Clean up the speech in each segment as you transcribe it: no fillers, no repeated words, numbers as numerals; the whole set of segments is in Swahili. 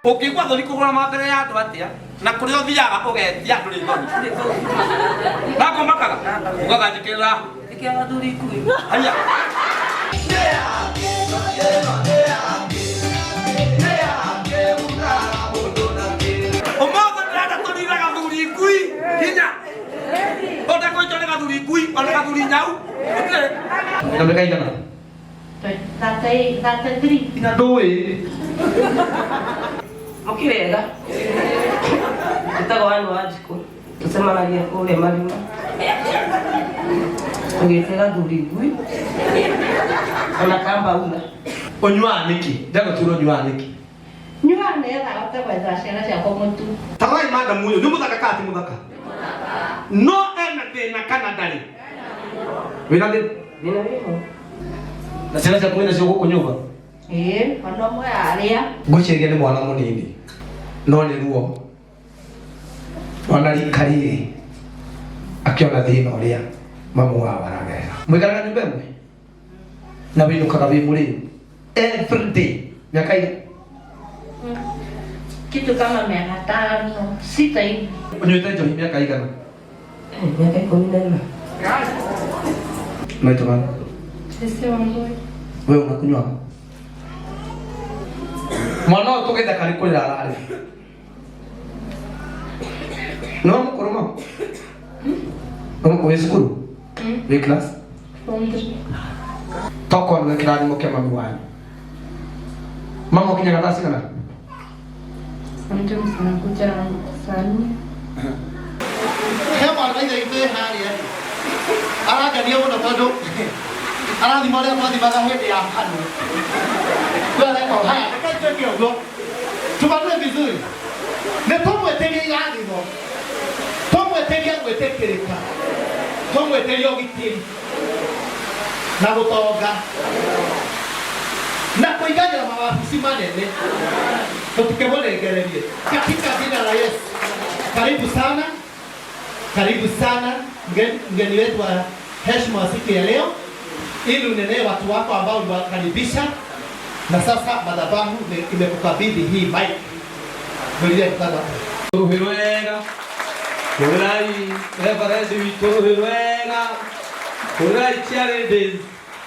Ukigwa thoni kugura mambere ya andu atia na kuri othiaga ugetia andu ri thoni na komakaga ugaga njikira ikiaga thuri kui haya umoga ndada tuniraga thuri kui kinya oda ko chonega thuri kui ona thuri nyau ndameka igana Tatay ina doi mukirega tutagwana wajiko tusema na yeye kule malima ungetega durigui ona kamba una onywa niki ndago turo nywa niki nywa ne ya hata kwa zashana cha komotu tarai madam huyo ni muthaka kati muthaka no ena na Canada wina ndi nina wimo na ciana cia kwina cio guku nyumba ono mwe aria ngwiciria ni mwana munini no ni ruo ona rikari akiona thina uria mamu wao aragera mwikaraga nyumba imwe na winukaga wi muriu every day miaka ile kitu kama 500 6 hivi unyuite njohi miaka igana miaka 14 naitwa nani sisi wangu wewe unakunywa mwana wako tugetha kari kurira arari no mukoroma no cukuru we class toko ni kirathimo kia mami wanyu mama ukinyaga thaa cigana sometimes nakuja sana he mwana ithe ithe haria arangania muno tondu arathima uria twathimaga hindi ya kanu kweleko haya nikaitweke uguo tumanue vizuri ni tumweteria irathimo tumweteria gwitikirika tumweteria ugitiri na gutonga na kuiganira mawabici manene tutikemũnengererie katika jina la Yesu. Karibu sana mgeni wetu wa heshima wa siku ya leo, ili unenee watu wako ambao uliwakaribisha, na sasa madhabahu imekukabidhi hii mic. Mwilie kutana Ruhirwega Kurai reverend witu Ruhirwega Kurai charities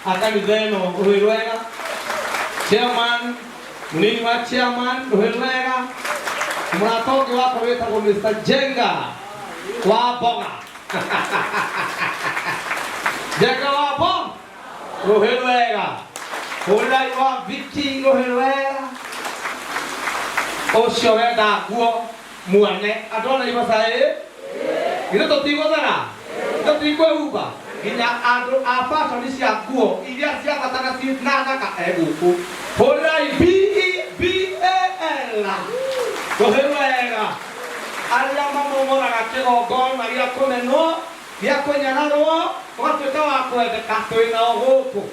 akanitheno Ruhirwega chairman munini wa chairman Ruhirwega muratongi wako wetagwo Mr. Jenga wa Boga Jenga wa Boga Ruhirwega Kurai wa Vicky Ruhirwega Osho wenda guo muane atona ibasai ino totigozana totigwehuba inya andu a fashion cia guo iria cia batana ci na thaka eguku Kurai BEBAL Ruhirwega aria mamomoraga kigongona gia kunenwo gia kunyanarwo ugatuika wa kwendeka twina guku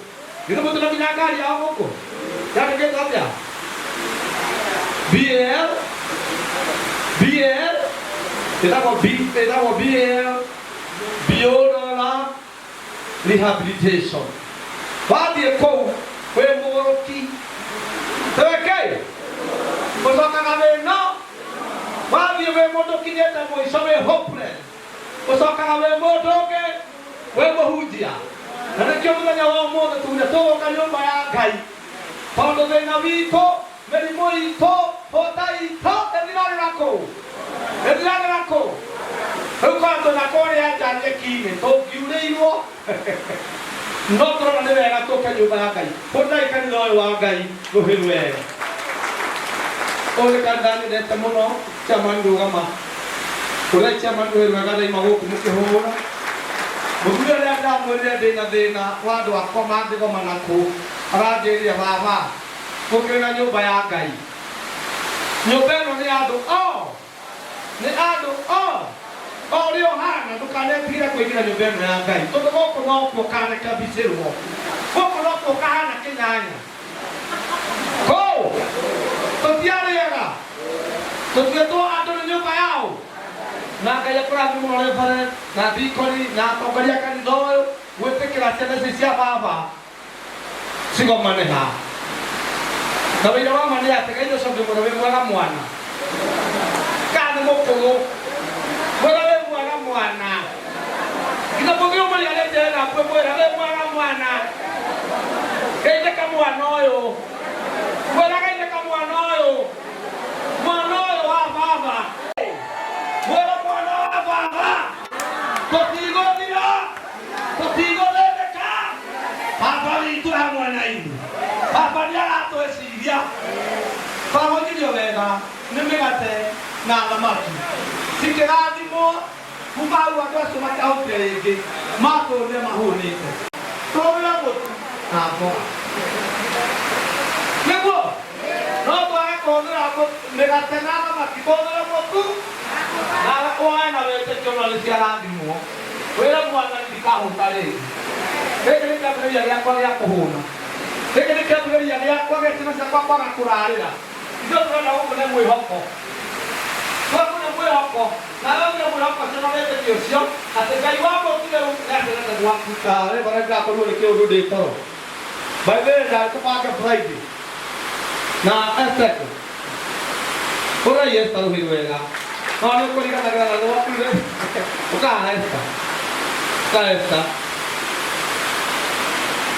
ino mutuna kinya ngari ya guku yandikitwo atia BL Biola Rehabilitation. Wathie kou we mugoroki teke ucokaga thina wathie we mundu kinyete mwico we hopeless ucokaga we mundu ungi we muhunjia na nikio muthenya wa umuthi tuge tuguka nyumba ya Ngai tondu thina witu merimu itu hota itu ethiragĩra kũ rĩu kwatũ na kũrĩa nja nyeki-inĩ tũngiurĩirwo no tũrona nĩ wega tũke nyũmba ya Ngai kũndai kanitha ũyũ wa Ngai Ruhirwega ũyũ nĩ kanitha nyendete mũno chairman rũgama kũrĩa chairman Ruhirwega ndaima gũkũ mũkĩhũra mũthuri ũrĩa ndamwĩrire ndĩna thĩna wa andũ akwa mangĩgoma nakũ aranjĩrire baba gũkĩrĩ na nyũmba ya Ngai nyũmba ĩno nĩ andũ nĩ andũ ũrĩa ũhana ndũkanetigĩre kũingĩra nyũmba ĩno ya Ngai tondũ gũkũ nokuo ũkaneka mbicĩrwo gũkũ nokuo ũkahana kĩnyanya kũu tũtiarĩaga tũtiĩtwo andũ nĩ nyũmba yao na Ngai akũrathime mũno reverend na deacon na atongoria a kanitha ũyũ gwĩtĩkĩra ciana ici cia baba cigomane haha Kawira wa mani ateka indo soke mwana we mwana mwana. Kana mokolo. Mwana we mwana mwana. Kina pokeo mali alete na pwe mwana we mwana mwana. Kaite kama wanoyo. Mwana kaite kama wanoyo. Wanoyo wa baba. Mwana mwana wa baba. Kotigo nila. Kotigo lebeka. Papa vitu ha mwana hivi. Papa ni alato esiria. Papa ndio wega. Nimegate na lamaki. Sikiradi mo. Kumaru agaso mataotelege. Mato ne mahonete. Tobla motu. Hapo. Nebo. Robo ako hapo megate na lamaki. Tobla motu. Na kwa na wete kama lisiaradi mo. Wela mwana ndikaho tale. Heke ni kabla ya kwa ya kuhona. Heke ni kabla ya kwa getina sa kwa kurarira. Ndio tuna huko na mwehoko. Kwa kuna mwehoko. Na wewe mwehoko sana wewe ndio sio. Atakai wako kile unataka na wako. Kale bana kwa leo kile urudi tao. Bible na kupaka Friday. Na aspect. Ora yes tao hiruega. Ano kwa nika na na wako ile. Ukana esta. Esta.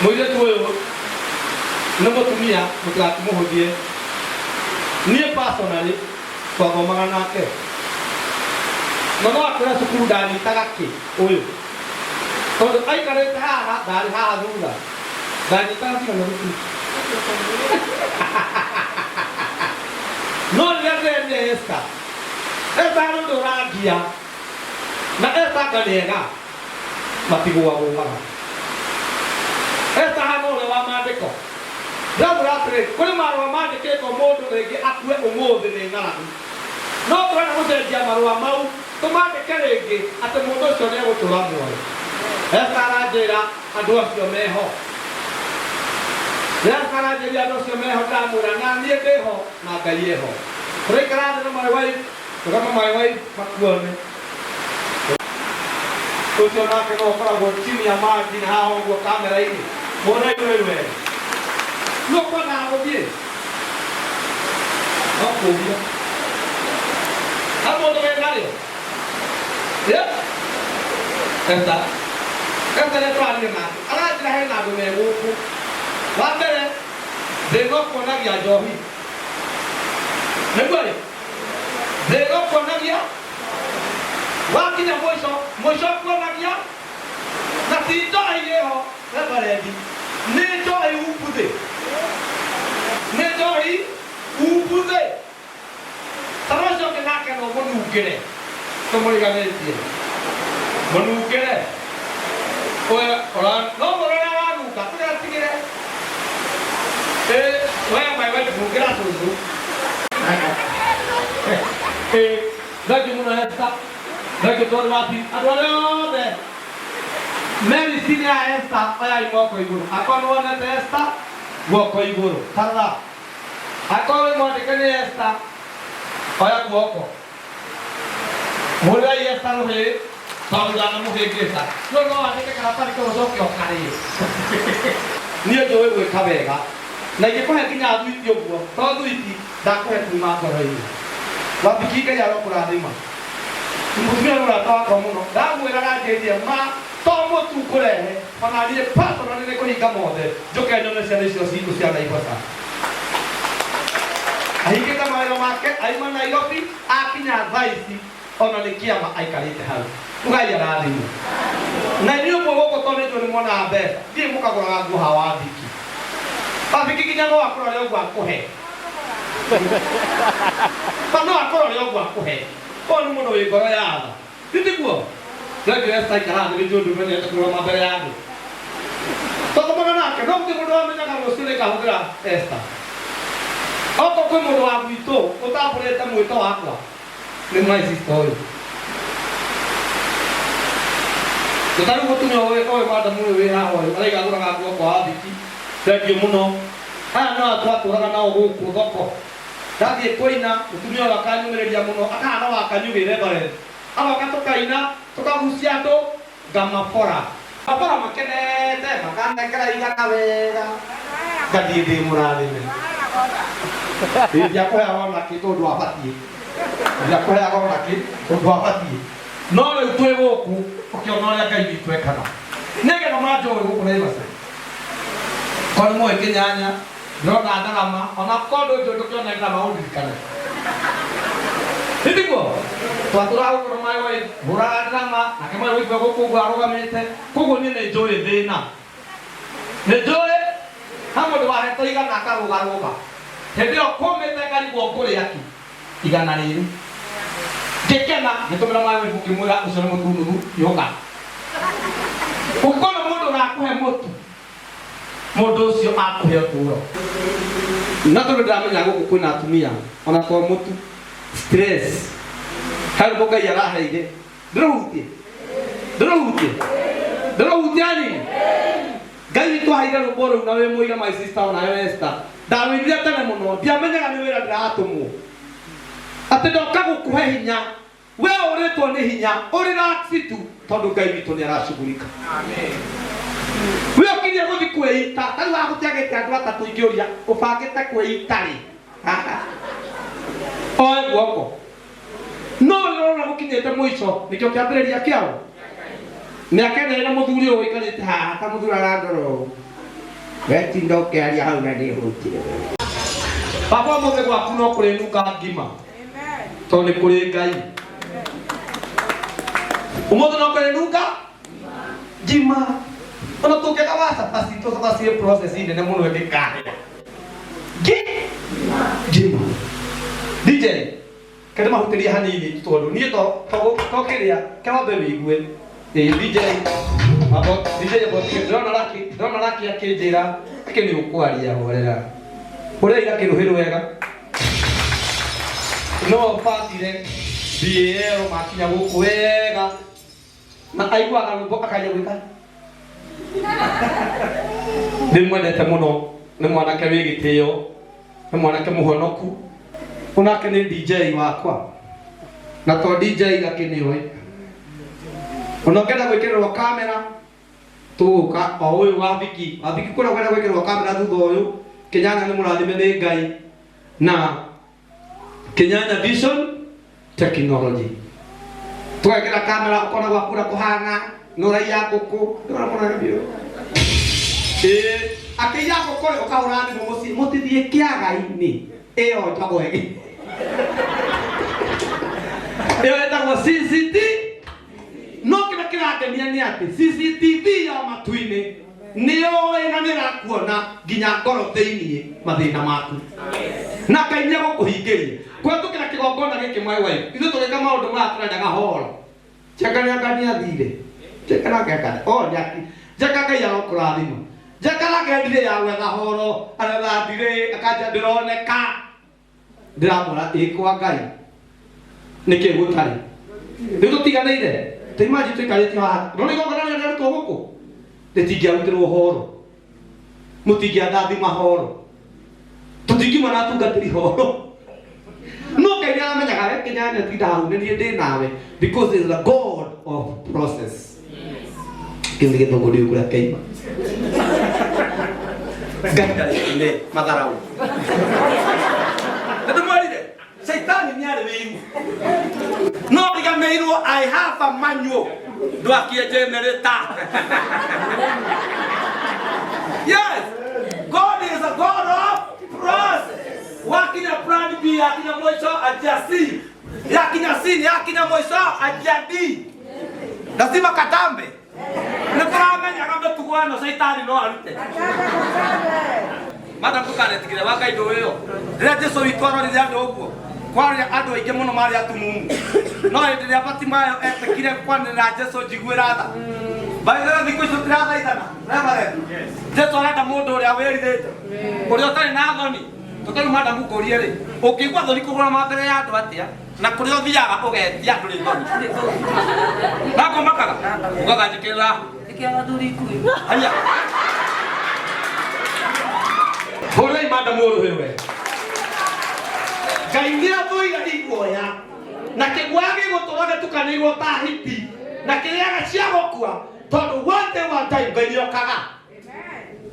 Moja tuwe namo tumia mutatu mohodie. Nie personally kwa gomana nake. Nono akora sukuru dani tagaki oyo. Todo ai kare ta dari ha azunga. Dani ta si no. No le de esta. Esta no doragia. Na esta galega. Matigo wa gomana. Esta hano le wa madeko. Zaburatre, kule marwa mande ke ko modo rege akwe omode ne ngala. No bana mo se dia marwa mau, to mande kerege ate modo so ne woto la mo. Esta jera adwa sio meho. Esta jera adwa sio meho ta mura na nie ke ho na galie ho. Pre kara de mai wai, to kama mai wai makuone. To so na ke no para go chini ya ma din ha ho go kamera ini. Mona iwe. No kwa na obie. No obie. Amo to vengario. Ya. Esta le plan ni ma. Ala tira he na do me wo. Wa bere. De no kwa na ya johi. Ne kwani. De no kwa na ya. Wa kina moisho kwa na ya. Na ti to ye ho. Le bare di. Ne to e upude. Nedori upude. Tamasho ke naka no monu gere. Como diga neti. Monu gere. Ora no mora na nu ka tu ya tigere. Waya mai wai bu gira tu du. Lagi muna esta. Lagi todo mati. Adoro be. Meri sinia esta. Aya imo ko iguru. Ako no na esta. Woko iguru. Tara. Ako mo dikene esta. Aya woko. Mula esta no he. Paula na mo he gesa. No ane ke kara pari ko so ke okare. Niye jowe we kabega. Na ke pa kinya adu yo buo. To du iti da ko he ma ko rei. Wa biki ka ya ro kura dai ma. Muzme ro ta ko mo no. Da mu era ga je ma tomo tu kule. Pana dire pato non ne con i camode. Gioca non sia adesso si sia dai passa. Ai ke ta mai market ai mana iropi akinya vaisi ona le kiama ai kalite hal. Uga ya radi. Na niyo po ko tone to ni mona abe. Di mu ka ko ga gu hawa diki. Pa biki kinya no akoro le gwa ko he. Pa no akoro le gwa ko he. Ko ni mo no e goro ya. Dite ku. Lagi esta kara de jodo mene ta ko ma bere ya. Todo mana que no te mudo me na lo sile ka hodra esta. Opo ko mo do abuito, o ta por eta muito aqua. Nem mais história. Eu tava botando o guarda muito bem na hora. Aí agora na água com a biki. Daqui muno. Ah não, a tua tora na o ku doko. Daqui koina, o tu meu akanyu mere dia muno. Aka na akanyu be bare. Aba ka to kaina, to ka husiato gamma fora. Apa makene te makane kra iga na vera. Gadi de murale me. Dia kuheaga kitu ndu abatie. Dia kuheaga kitu ndu abatie. No riu twi guku ukiona uria Ngai witũ ekaga. Nĩgetha manjũĩ gũkũ na ibasa. Kwa nĩ mũĩ Kĩnyanya, ndĩrona ndarama, ona korwo ndũĩ ndũkĩona ndarama ũndirikane. Ndiguo, twatũraga gũkorwo maĩ wa hũraga ndarama, nake maĩ wa igua gũkũ ũguo arũgamĩte, koguo niĩ nĩ njũĩ thĩna. Nĩ njũĩ ha mũndũ wahetwo igana akarũgarũga. Hĩndĩ ĩyo kũmĩte ngarigwo ngũrĩa ki igana rĩrĩ. Ngĩkena ngĩtũmĩra maĩ wa ibu ngĩmwĩra ũcio nĩ mũtu nuthu yũka. Ũngĩkona mũndũ ũrakũhe mũtu, mũndũ ũcio akũhe ũtũũro. Na tondũ ndĩramenya gũkũ kwĩna atumia ona to mũtu stress harĩ Ngai araheire ndĩrũhutie nini Ngai witũ aheire rũmbo rũu na wĩ mũira my sister ona yo Esther ndawĩrire tene mũno ndiamenyaga nĩ wĩra ndĩratũmwo atĩ ndoka gũkũhe hinya we ũrĩtwo nĩ hinya ũrĩ tu tondũ Ngai witũ nĩ aracugurika. Amen. We ũkirie gũthiĩ kwĩita tarĩ wa gũtiagĩte andũ atatũ ingĩũria ũbangĩte kwĩita rĩ oe guoko no rĩrona gũkinyĩte mũico nĩkĩo kĩambĩrĩria kĩao mĩaka ĩrĩa na mũthuri ũyũ ũikarĩte haha ta mũthuri arandora wetinda ũkĩaria hau na nĩhũtire baba ũmũthĩ gwaku no kũrĩnunga ngima tondũ nĩ kũrĩ Ngai. Ũmũthĩ no kũrĩnunga ngima ona tũngĩaga wacabaci tũcabaci process nene mũno ĩngĩkahe ngima. DJ kende mahutĩria hanini tondũ niĩ to kĩrĩa kĩwambe wĩigue DJ ndĩrona Raki akĩnjĩra ake nĩ ũkwaria horera ũrĩa igakĩrũhĩrwo wega no batire BAL makinya gũkũ wega na aiguaga rwĩmbo akajia gwĩka ndĩmwendete mũno nĩ mwanake wĩ gĩtĩo nĩ mwanake mũhonoku onake nĩ DJ wakwa na to DJ gakĩnĩoĩ ona ũngĩenda gwĩkĩrĩrwo kamera tũgũka o ũyũ wabiki kũrĩa ũkwenda gwĩkĩrĩrwo kamera thutha ũyũ Kĩnyanya nĩ mũrathime nĩ Ngai na Kĩnyanya Vision Technology twekĩra kamera ũkona gwakura kũhana nũraiya ngũkũ akĩiya ngũkũ ũkahũra thimũ mũciĩ mũtithiĩ kĩaga-inĩ ĩyo njagwo ĩyo ĩtagwo CCTV. No kĩrĩa kĩrangenia nĩ atĩ CCTV ya matu-inĩ nĩyũĩ na nĩrakuona nginya ngoro thĩiniĩ mathĩna maku na Ngai nĩegũkũhingĩria kũhetũkĩra kĩgongona gĩkĩ my wife ithuĩ tũgĩka maũndũ maya tũrendaga horo njeka nĩanga nĩathire njeka nangeka njeka Ngai arokũrathima njeka nangendire ya gwetha horo aretha ndirĩ akanja ndĩroneka ndĩramwĩra ĩkwa Ngai nĩkĩ gũtarĩ rĩu tũtiganĩire tĩimanji tũikarĩtio haha no nĩgongona rĩrĩa rĩarutwo gũkũ rĩtingĩarutĩrwo horo mũtingĩandathima horo tũtingiuma na atungatĩri horo no Ngai nĩaramenyaga we Kĩnyanya tinda hau nĩ niĩ ndĩ nawe because is the God of process. Kĩu nĩ gĩthũngũ rĩu kũrĩa kĩima Ngai ndarĩ matharau ndĩmwĩrire Saitani nĩarĩrĩirwo no riganĩirwo I have a manual ndwakie generator. Yes, God is a God of process. Wakinya plan B yakinya mwisho ajasi yakinya C yakinya mwisho ajadi lazima katambe nĩtũramenya kambe tugwano Saitani no arute madam tukanetigire wakai ndo ĩyo rĩrĩa Jesũ witũ arorire andũ ũguo kwarĩ andũ aingĩ mũno marĩ atumumu no hĩndĩ ĩrĩa Batimayo etekire kwanĩrĩra Jesũ njiguĩra tha baitha thikũ icio tirathaithana Jesũ arenda mũndũ ũrĩa wĩrithĩte ũrĩa ũtarĩ na thoni tũtarĩ madamu kũrie rĩ ũngĩigua thoni kũgũra mbere ya andũ atĩa na kũrĩa ũthiaga ũgetia ndũrĩ thoni nakũmakaga ũgaganjĩkĩrĩra ĩkĩaga thuri ikui haya hũrei madamu ũrũhĩrwe Ngai nĩathũire iguoya na kĩguoya gĩgũtũra gĩtukanĩirwo ta hiti na kĩrĩaga cia gũkua tondũ one day Ngai nĩokaga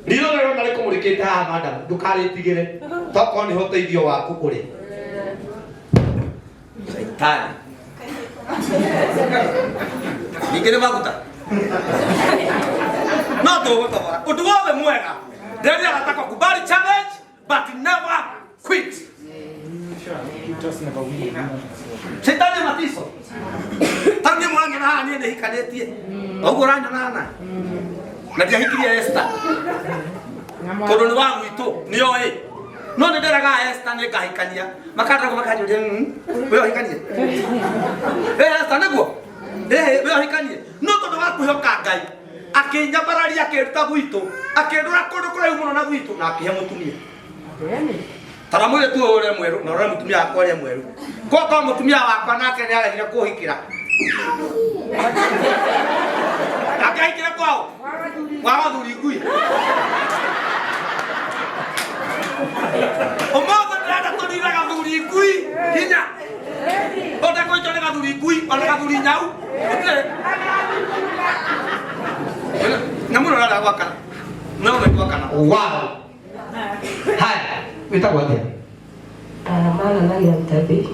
Ndiro lero na riko mulikite ha madam ndukaritigire toko ni hoteithio waku kuri Saitani Ningine maguta No to wotawara utuwe mwega Ndio anataka kubali challenge but never quit Saitani matiso Tangi mwange na niende hikanetie Ogoranya nana Na dia hikiria Esther Kono ni wangu ito niyo No ni nderaga Esther ni kahikania makata ko makajuria wewe hikania Esther neguo wewe hikania no to wa kuhoka Ngai akinya barari akiruta gwito akendura kondo kura yumo na gwito na akihe mutumia Tara mwire tu ore mweru na ore mutumia akwa ore mweru ko mutumia wakwa nake ni aregire kuhikira Akaikira kwao wawathuri ngui Omogo ndada tonira gathuri ngui hinya Onda koitore gathuri ngui ona gathuri nyau Namuno rada gwakana No me gwakana Wow Hai witagwa atia Mana nani amtabi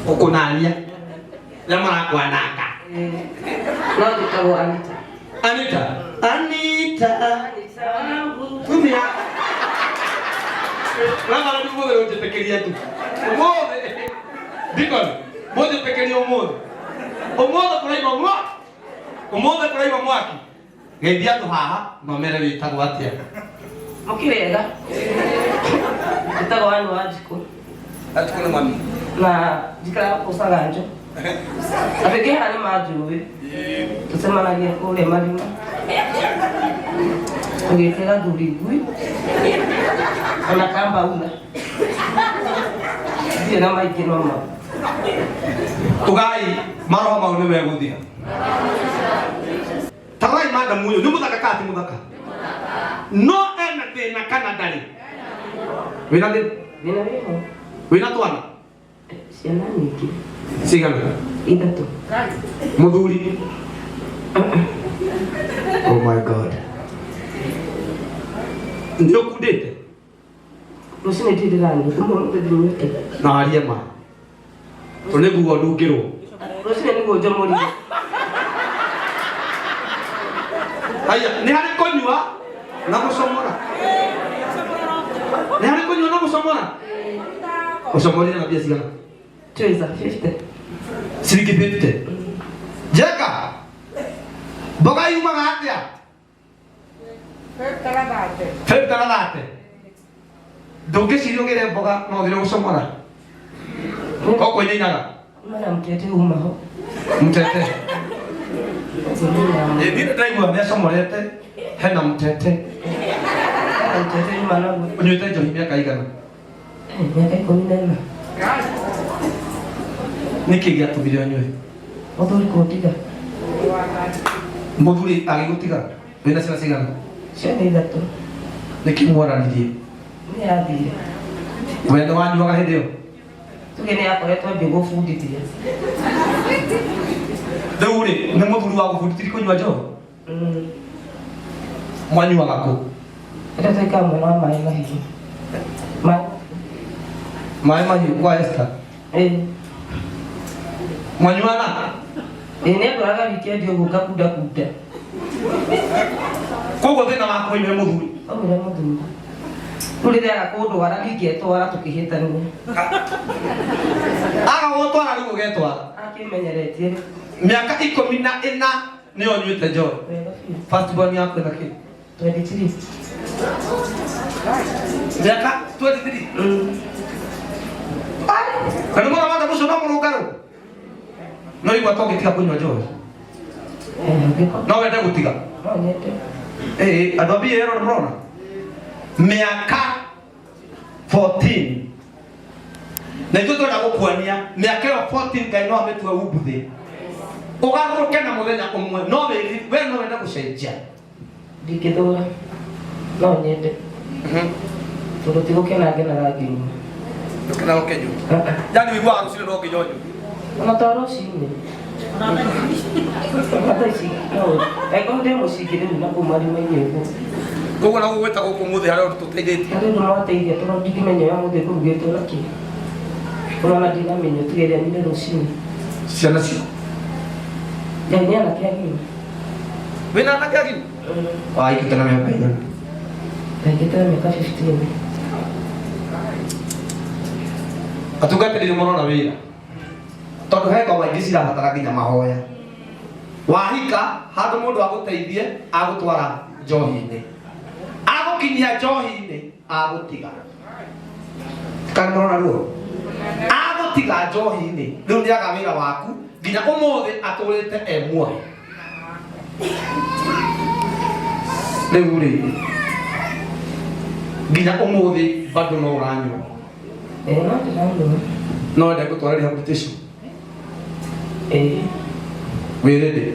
Ukunalia Lamara kwa naka No dikawo Anita Anita Kumia Rama na mwobe oje pekeria tu Mwobe Dikon Mwobe pekeria mwobe Mwobe kuraiba mwa Mwobe kuraiba mwaki Geithia tu haha Mamere witagwa atia Mukirega Dikawo anu ajiko Ajiko na mami Na dikara kusaganjo Apeke hani majuwe Tusema na gie kule malima Kugetera durigui Anakamba una Dio na maiki noma Tugai maroha maune weguthia Tarai mada muyo ni muthaka kati muthaka No ena thina kana ndari Wina thina Vina vimo Wina twana Ciana nyingi Cigana Ithatu Muthuri Oh my God Ndio kudete Rusine tidirani Tumo mtedimete Na aria ma Onegu ndungirwo Rusine nigo jomori Aya ni hari konyua na gusomora Ni hari konyua na gusomora Gusomora na bia cigana Choiza 50 Ciringi 50 Jeka Boga yumaga atia Feptaradate Ndungiciria ugire mboga no thire gucomora Koko nyainaga Mara mtete umaho Mtete Ndio ndaigua nĩacomorete hena mtete Mtete umanagu Unyuĩte njohi mĩaka igana Miaka 14 Nĩkĩ gĩatũmire ũnyue Muthuri kutiga Mũthuri agĩgũtiga wĩna ciana cigana Ciana ithatu Nĩkĩ mwaranirie Nĩ athire We nĩwanyuaga hĩndĩ ĩyo Tuge nĩ akoretwo ngĩgũbundithia Rĩu rĩ nĩ mũthuri wa gũbundithia kũnyua njohi Mwanyuaga kũ Ĩrĩa tũikaga mwena wa maĩ mahiũ Maĩ mahiũ kwa Esther Mwanyuaga Nĩ ndũraga wikendi ũguo ngakunda Koguo thĩna wa kũnyua mũthuri Omire mũthuri Rĩu rĩrĩa agakũndwara ingĩetwara tũkĩhĩtania Agagũtwara rĩu ũgetwara Akĩmenyeretie Mĩaka 14 nĩyo ũnyuĩte njohi First born yaku ĩna kĩ 23 Mĩaka 23 Na nĩ mwana wanda mũcio no mũrũngarũ No igua tũngĩtiga kũnyua njohi No wende gũtiga No nyende andũ a mbia ĩro nĩmũrona Mĩaka 14 Na ithuĩ tũrenda gũkuania mĩaka ĩyo 14 Ngai no amĩtue umbuthĩ Ũgarũrũke na mũthenya ũmwe no we no wende gũcenjia Ndingĩthũra No nyende Tondũ tigũkena ngenaga nginyua Ndũkena gũkenywo Yani wĩiguaga rũciinĩ no nginya ũnyue Ona ta rũciinĩ Mata ici no Ego ndĩ mũciĩ rĩu na kuma rĩu-inĩ ũguo Koguo na gugweta guku muthi haria tuteithĩtie. Ndio mwateithia tondũ ndingĩmenya ya mũthĩ kũrugĩtwo na kĩ. Ona ndinamenya tugeria nĩ rũcinĩ. Ciana cio. Ngai ana kĩagima. Wĩna na kĩagima? Ikĩte na mĩaka ĩigana? Ikĩte na mĩaka 15. Atungatĩri nĩ marona wĩra. Tondũ he ngoma ingĩ cirabatara nginya mahoya. Wahika handũ mũndũ agũteithie agũtwara njohi-inĩ. Agũkinyia njohi-inĩ agũtiga. Kana marona ruo? Agũtiga njohi-inĩ. Rĩu nĩaga wĩra waku nginya ũmũthĩ atũrĩte muoyo. Rĩu rĩ nginya ũmũthĩ bado no ũranyua. No ndĩranyua. No wenda ngũtware rehabilitation? Wĩ ready?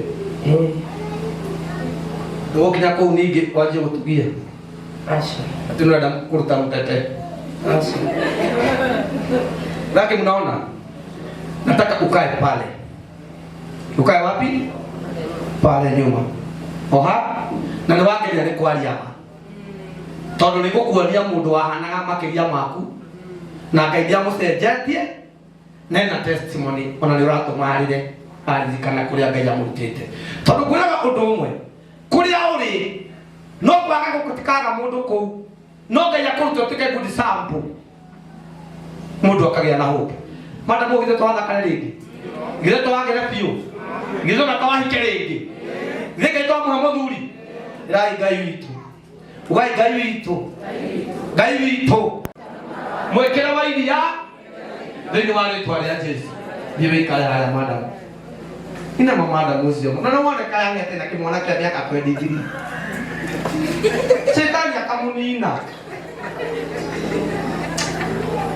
Ndũgũkinya kũu ningĩ wanjie gũtugia? Aca. Atĩ nĩũrenda kũruta mũtete? Aca. Lakini mnaona? Nataka ukae pale. Ukae wapi? Pale nyuma. Oha? Na nĩ wageria nĩ kwaria ma. Tondũ nĩ gũkuonia mũndũ wahanaga makĩria maku na Ngai ndiamũcenjetie na ena testimony ona nĩ ũratũma aririkana kũrĩa Ngai amũrutĩte. Tondũ ngwĩraga ũndũ ũmwe, kũrĩa ũrĩ no kwaga gũtikaga mũndũ kũu, no Ngai akũruta ũtuĩke good sample, mũndũ akagĩa na hope. Madam ũgithe twathakare rĩngĩ, githe twagĩre biũ, githe ona twahike rĩngĩ, githe Ngai twamũhe mũthuri. Ĩrai Ngai witũ, ugai Ngai witũ, Ngai witũ mwĩkĩre wa iria thĩinĩ wa rĩtwa rĩa Jesũ. Thiĩ wĩikare harĩa madam. Ina mamada ũcio na no wone kayang'ete na kĩmwana kĩa mĩaka 23. Shetani akamunina.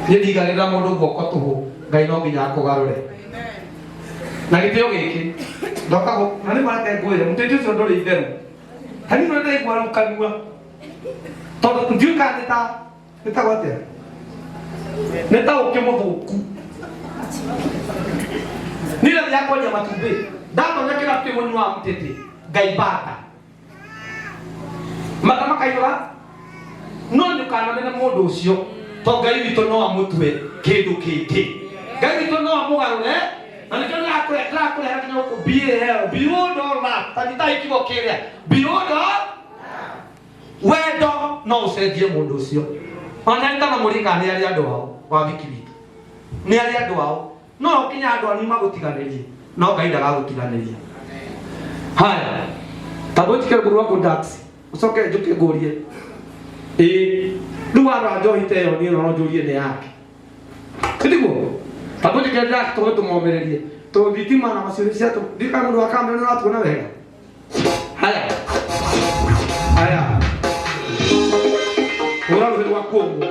Niĩ ndigagĩrĩra mũndũ guoko tũhũ, Ngai no nginya akũgarũre. Na gĩtĩo gĩkĩ ndokago na nĩ mareke ngwĩre mũtĩti ũcio ndũrĩ itherũ. Hani no ndaigua rĩu kanua. Tondũ ndiũĩ kana nĩtagwo atĩa. Nĩ ta ũkĩ mũthũku. Nila yako ya matumbĩ. Ndatonya kila kĩmũnyu wa mũtĩtĩ. Ngai bata. Matama kaiyũra. No ndukanamene mũndũ ũcio. To Ngai witũ no amũtue kĩndũ kĩngĩ. Ngai witũ no amũgarũre. Na nĩkĩo ndĩrakũrehera nginya gũkũ BAL. Beyond all that. Tandita ikigo kĩrĩa. Beyond all. Wendo no ũcenjie mũndũ ũcio. Ona ndana mũringa nĩ arĩ andũ ao. Wa Vikiri. Nĩ arĩ andũ ao. No kinya andũ anyu magũtiganĩrie. No Ngai ndagagũtiganĩria. Haya. Tabũtikĩre mũrũ wako Dax. Ucoke njũke ngũrie. Rĩu andũ njohi ta ĩyo niĩ no njũrie nĩ yake. Ndiguo. Tabũtikĩre Dax tũgwe tũmomererie. Tondũ thitima na maciũria ciatũ. Ndika mũndũ wa kamera nĩ ũratuona wega. Haya. Haya. Ora rũhĩ rwa kũmũ.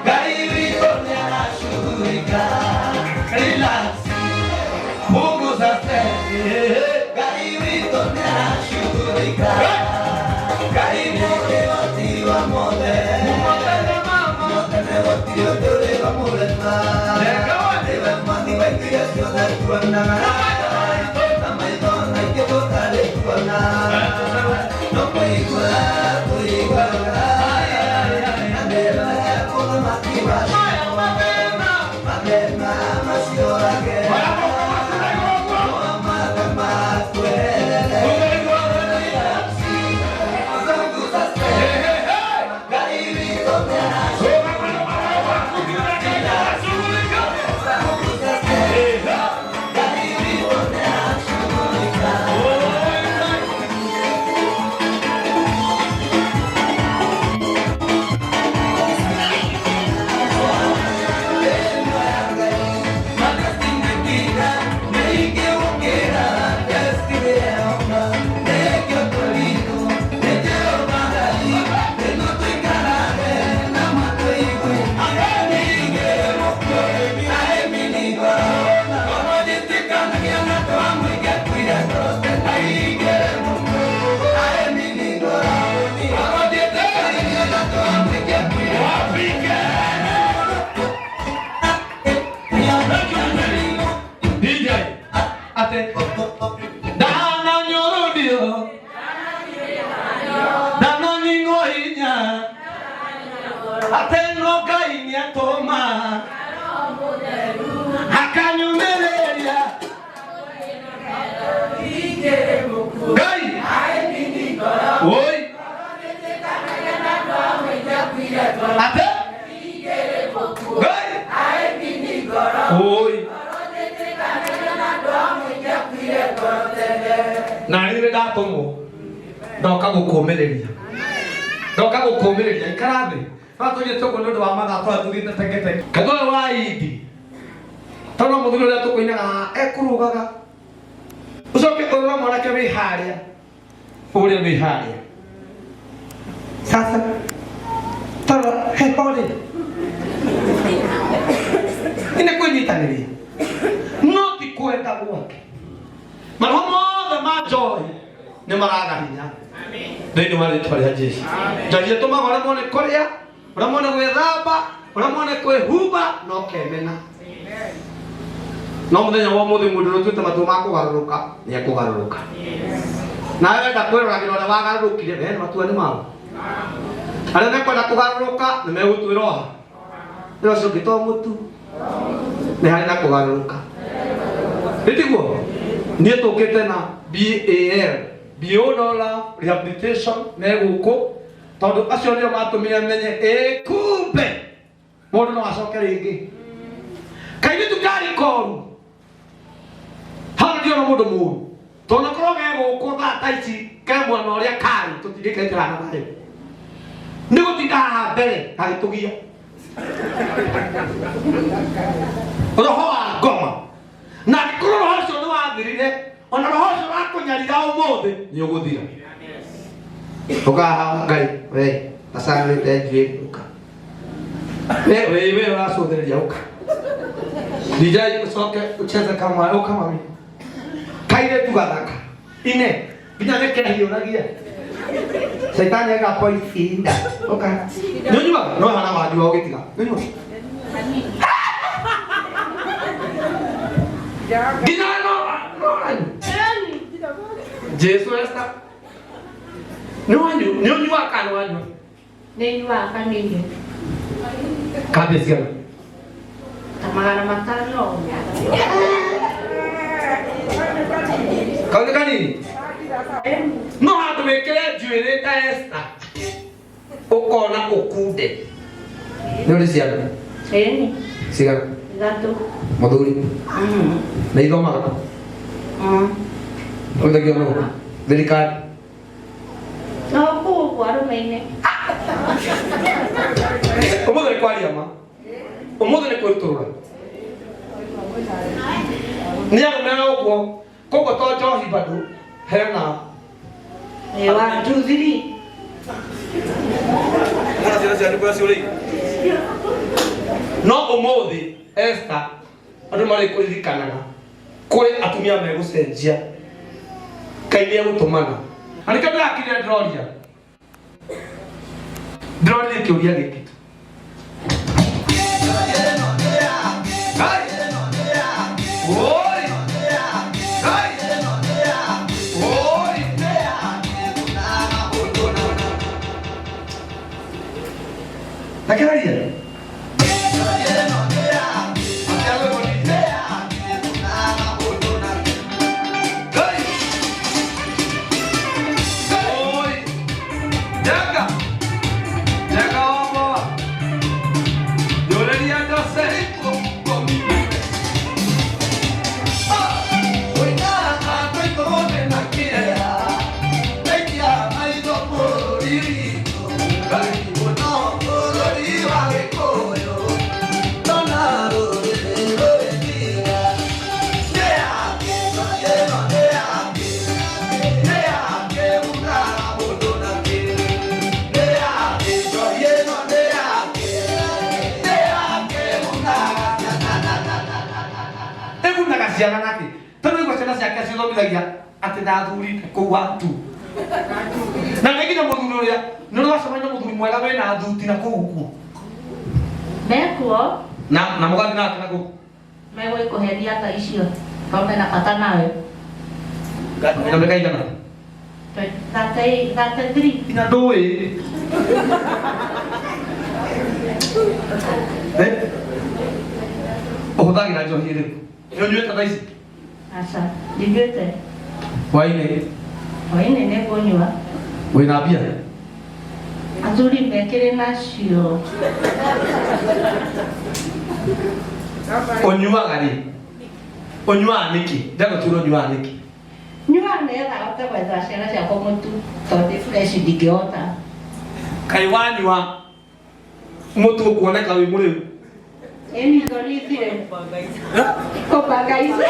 Gari Ateno Ngai ni atoma akanyumereria Ngai oi ate Ngai oi na nĩ ndatũmwo ndoka gũkũũmĩrĩria ikarathĩ no tũthiĩ tũguo nĩ ũndũ wa mathako ũrĩa tũthiĩte tengetenge kathĩ ũyũ wa Idi tondũ mũthuri ũrĩa tũkũinaga ekũrũgaga ũcoke ũrora mwanake wĩ harĩa ũrĩa wĩ harĩa sasa tondũ hehorĩ nĩ kwĩnyitanĩria no ti kwenda gwake maroho mothe ma njohi nĩ maraga hinya thĩinĩ wa rĩtwa rĩa Jesũ. Ngai atũmaga ũrĩa mone kũrĩa, ũrĩa mone gwĩthamba, ũrĩa mone kwĩhumba no kemena. No mũthenya wa ũmũthĩ mũndũ ũrĩa ũtuĩte matua ma kũgarũrũka nĩ ekũgarũrũka. Nawe wenda kwĩroragĩra ũrĩa wagarũrũkire we matua nĩ mau. Arĩa mekwenda kũgarũrũka nĩ megũtuĩra oha. Ĩyo ũcio ũngĩ to mũtu nĩ harĩ na kũgarũrũka. Nĩtiguo niĩ tũkĩte na BAL Biola Rehabilitation megũkũ tondũ acio nĩo matũmire menye kumbe mũndũ no acoke rĩngĩ kaingĩ tũtarĩ koru hana ndio na mũndũ mũru tondũ korwo gegũkũ thaa ici ke mwana ũrĩa karĩ tũtingĩkĩra na thayũ nĩ gũtinda haha mbere gagĩtũgia roho wa ngoma na angĩkorwo roho ũcio nĩ wathirire ona roho ũcio wakũnyarira ũmũthĩ nĩ ũgũthira ũkaha Ngai we asanĩte njuĩrĩ ũka we ũracũthĩrĩria ũka DJ ũcoke ũcheze kama ũka mami kaire tugathaka ine nginya nĩkĩhiũragia Saitani agapo icinda ũka nĩũnyuaga no hana wanjua ũgĩtiga nĩũnyua nginya no Jesu esta no nyua kana wanyu Ni nyua kanini kabisa tamagana matano kauna kanini no hatu wekele njuĩrĩ ta Esta ũkona ũkunde nĩ ũrĩ ciana Eni cigana Gato mũthuri na ithomaga ũthagio no thirikari no kũu arũme-inĩ ũmũthĩ nĩ kwaria ma ũmũthĩ nĩ kwĩrutũrũra nĩ arũme ũguo koguo to njohi bado hena 1 2 3 mwana ciana cianyu kwa ciũrĩ no ũmũthĩ Esta andũ marĩ kũririkanaga kũrĩ atumia megũcenjia Ngai nĩ egũtũmana na nĩkĩo ndĩrakinya ndĩroria kĩũria gĩkĩ Nakiraria ciana nake tondũ igua ciana ciake cithomithagia atĩ ndathurĩte kũu watu na nginya mũthuri ũrĩa nĩ ũracemania na mũthuri mwega wĩna thuti na kũu ũguo Mekuo na mũgathi nake na kũu megũkũheria ta icio tondũ mena bata nawe na mĩaka igana 33 nginya ndũĩ Ũhũthagĩra njohi ĩrĩkũ? Nĩ ũnyuĩte thaa ici? Aca, ndinyuĩte. Hwaĩ-inĩ? Hwaĩ-inĩ nĩ ngũnyua. Wĩna mbia? Athuri mekĩrĩ nacio. Ũnyuaga rĩ? Ũnyuaga nĩkĩ? Ndagũtuĩra ũnyuaga nĩkĩ? Nyua nĩgetha hote gwetha ciana ciakwa mũtu tondũ fresh ndingĩhota. Kaĩ wanyua mũtu ũkuoneka wĩ mũrĩu? Ĩni thorithire. Kũbangaica.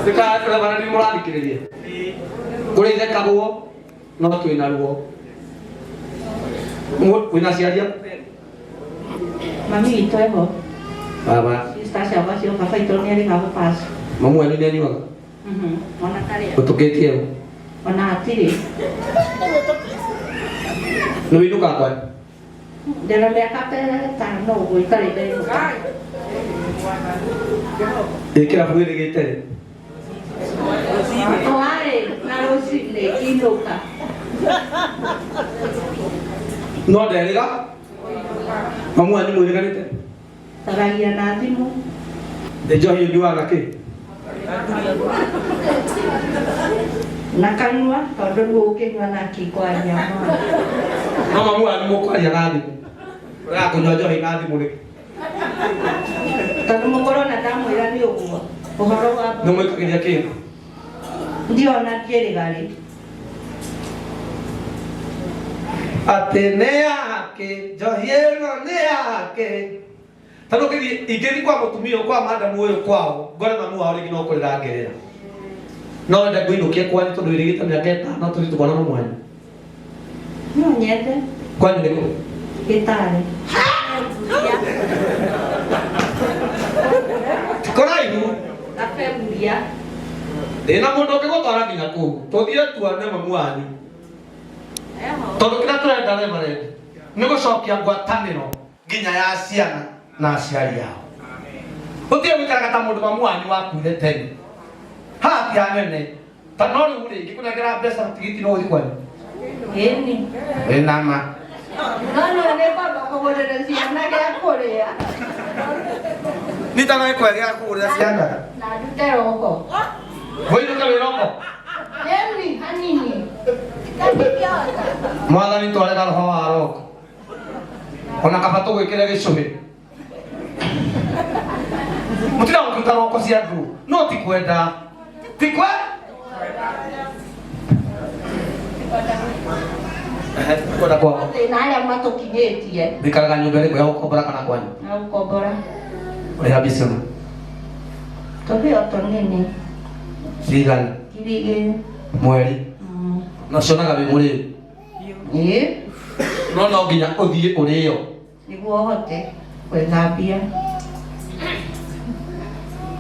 Ndĩkagakũra bana nĩ mũrathikĩrĩria. Kũrĩithĩkagwo no twĩna ruo. Wĩna ciaria? Mami witũ eho. Baba. Sister ciakwa cio baba witũ nĩ arĩ gagũpass. Mamu wanyu nĩ anyuaga? Ona karĩa. Ũtũkĩtie ũ? Ona hatirĩ. Nĩ wĩinũka kwanyu? Ndĩna mĩaka 5 ũguo itarĩ ndainũka. Ĩkĩra bwĩrĩ gĩtere. Warĩ na rũcinĩ inũka. No nderĩga? Mamu wanyu mwĩrĩganĩte? Taragia na thimũ. Njohi ũnyuaga kĩ? Na kanyua tondũ rĩu ũkĩnyua na kĩkwa nyama. No mamu wanyu mũkwaria na thimũ? Ũrakũnyua njohi na thimũ rĩ? Tondũ mũkorwo na ndamwĩra nĩ ũguo. Ũhoro wa Nĩ mwĩkagĩria kĩndũ? ndiona kĩrĩgarĩ. Atĩ nĩ yake, njohi ĩno nĩ yake. Tondũ ingĩthiĩ kwa mũtumia kwa madamu ũyũ kwao, ngore mamu wao rĩngĩ no kũrĩra ngerera. No wenda ngũinũkie kwanyu tondũ ĩrĩgĩte mĩaka 5 tũthiĩ twana mamu wanyu. No nyende. Kwanyu nĩ kũ? Gĩtarĩ. Kũraihu? Gabemburia. Ndĩna mũndũ ũngĩgũtwara nginya kũu. Tũthiĩ tuone mamu wanyu. Tondũ kĩrĩa tũrenda reverend nĩ gũcokia ngwatanĩro nginya ya ciana na aciari ao. Ũthiĩ gwĩkaraga ta mũndũ mamu wanyu wakuire tene. Haha ti hanene. Ta no rĩu rĩngĩ kũnengera mbeca tigiti no ũthiĩ kwanyu. Ĩni. Wĩna ma. No nĩ kwamba kũgũrĩra ciana gĩa kũrĩa. Nĩ ta no ĩkwegera kũgũrĩra ciana. Na ndute roko. Wĩinũka wĩroko. Ĩni hanini. Mwathani twarega roho wa roko. Ona kaba tũgwĩkĩre gĩcũhĩ. Mũtira gũkĩruta roko cia ngũ. No ti kwenda. Ti kwe? Kwenda kwao. Na arĩa matũkinyĩtie. Thikaraga nyũmba ĩrĩkũ ya gũkombora kana kwanyu? Na gũkombora. Ũrĩha mbica ĩno? Tũhĩo tũnini. Cigana? 2,000. Mweri? Na cionaga wĩ mũrĩu? Ĩĩ. No nginya ũthiĩ ũrĩo. Nĩguo hote gwĩthambia.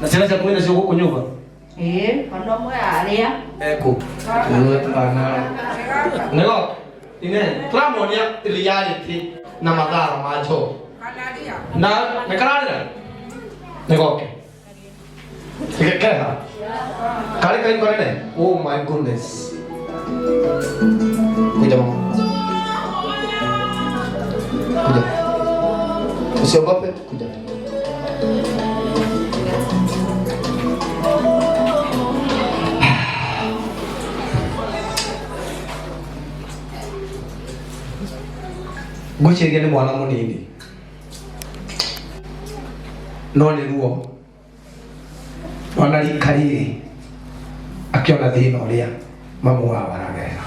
Na ciana ciaku wĩna cio gũkũ nyũmba? Ĩĩ, ona ũmwe arĩa. Ekũ? Nego? Ine, tũramuonia reality na mathara ma njohi. Na nĩ kararĩra? Nĩgoke. Keha. Karĩ kahingo nene? Oh my goodness. Kuja mama. Kuja. Usiogope, kuja. Ngwĩciria nĩ mwana mũnini. No nĩ ruo. Ona rika rĩrĩ akĩona thĩna ũrĩa mamu wao aragerera.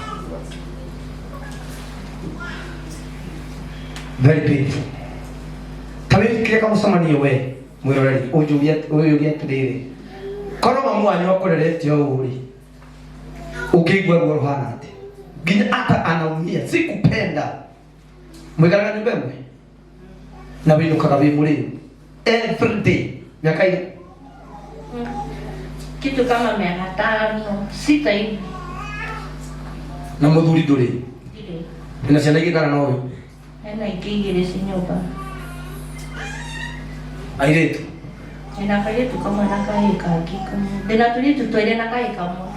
Very painful. Ta wĩkire kamũcemanio we mwĩroreri ũyũria atĩrĩrĩ, korwo mamu wanyu akũrerete ũũ rĩ, ũngĩigua ruo rũhana atĩ? Nginya hata anaumia, sikupenda. Mwĩkaraga nyũmba ĩmwe na wĩinũkaga wĩ mũrĩu every day miaka ile? Kitu kama 500, 6 hivi. Na mũthuri ndũrĩ? Ndirĩ. Ina ciana igĩ kana no ũyũ? Hena ingĩ igĩrĩ ci nyũmba. Airĩtu? Ndĩna kairĩtu kamwe na kahĩĩ kangĩ kamwe. Ndĩna tũirĩtu twĩrĩ na kahĩĩ kamwe.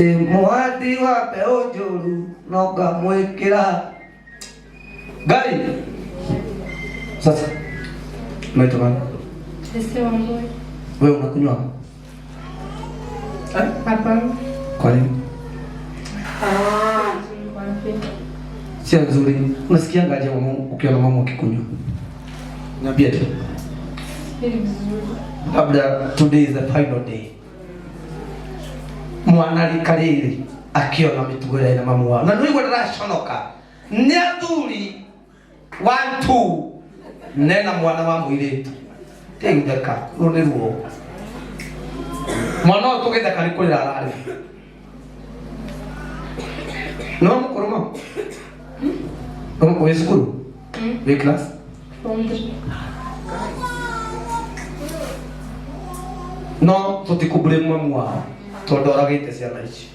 Mwadi wa peo njuru noga mwekera Ngai. Sasa unaitwa nani? Sisi Wambui. Wewe unakunywa? Hapana. Kwa nini? Sio nzuri. Unasikia ngaje ukiona mama ukikunywa? Niambie tu. Labda today is the final day. Mwana likariri akiona mitugo ya mama wao. Na ndio ndaraconoka. Nyathuri 1 2 nena mwana wa muiritu. Tengeka runeruo. Mwana utogenda kari kurira arari. No mukoroma. Wewe skulu? Wewe class? No, tutikubure mwamu wao. Tondoragite ciana ici.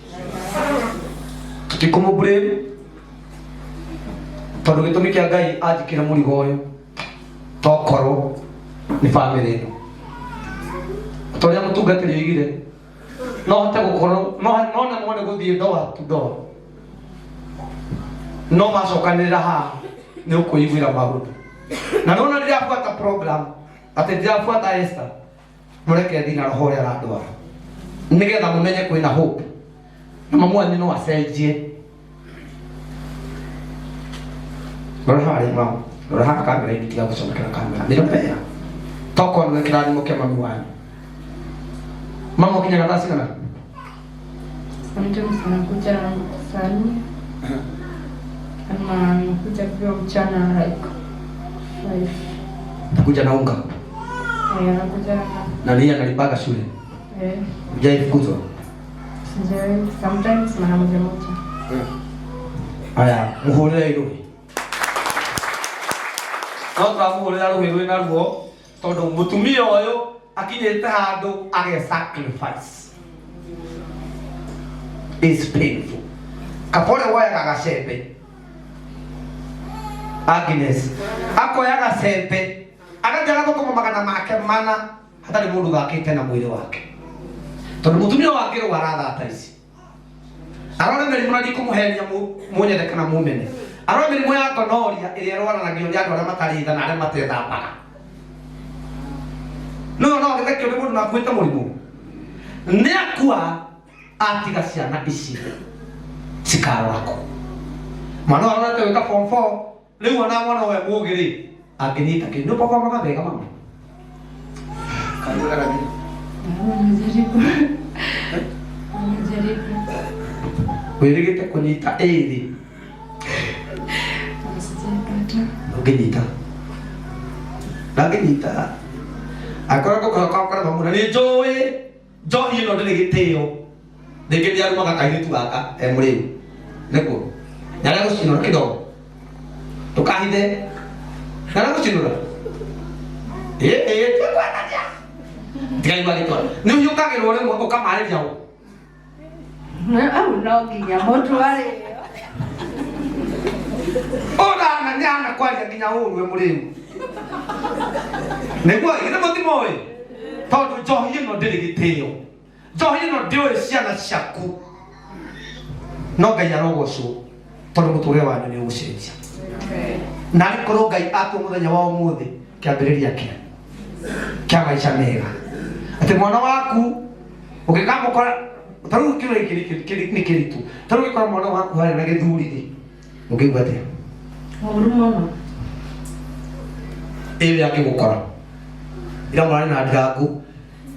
Tutikumubre. Tondu gitumi kia Ngai ajikira murigo uyu. Tokoro ni family ino. Toria mutungatiri igire. No hote gukoro no na mwone guthie ndoa tu ndoa. No macokanirira ha ni ukuiguira maundu. Na nona ndirafuata program ati ndirafuata Esther. Mureke thina roho ya radwara. Nigetha mumenye kwina hope. Na mamwani no acenjie. Bora mama. Bora kamera ikitia gusomekera kamera. Ndirapea. Toko no kirani muke mami wanyu. Mama ukinya gatasi kana? Sometimes nakuja sana. Ama nakuja kwa mchana like 5. Nakuja na unga. Nakuja na nia nalipaga shule. Hujaifukuzwa? Sijai. Sometimes mara moja. Aya, muhurira irui. No turamuhurira rũĩ na ruo tondu mutumia uyu akinyite handu age sacrifice. It's painful. Kapole woya gacembe. Agnes akoya gacembe agajaga thukuma magana make mana hatari mundu gakite na mwiri wake. Tondu mutumia wake ro arathata ici. Arore meri muradi kumuhenia munyende kana mumene. Arore meri moya konoria iri rwaranagia ni andu aria matari tha na aria matethambaga. No githekio ni mundu nakuite murimu. Ni akua atiga ciana ici. Cikarako. Mwana arate weka form 4 riu ona mwana we mugiri akinita kindu papa mama bega mama. Kanura gani? Najaribu. Wirigite kunyita eri. Ukinyita. Ndakinyita. Akorako kwa mamuna ni joe. Joe ino ndiri gitio. Ndikiri aru maka kairitu gaka emuriu. Neko. Nyara gucinura kidogo. Tukahithe. Nyara gucinura. Tukwataja. Ndigaigua gitwa. Ni uyukagirwo rimwe ukamariria u. Au no nginya mutware. Ora na nyana kwaria nginya urwe muriu. Niguo ine mutimoe. Tondu njohi ino ndiri gitio. Njohi ino ndiwe ciana ciaku. No Ngai arogocwo. Tondu muturire wanyu ni ugucenjia. Na arikorwo Ngai atu muthenya wa umuthi kiambiriria kia maica mega. Ati mwana waku ugikamukora taru kiro ni kiritu. Taru gikora mwana waku hari na githuri ugigwa atia? Muru mama. Ewe akigukora. Ira mwana na ndirangu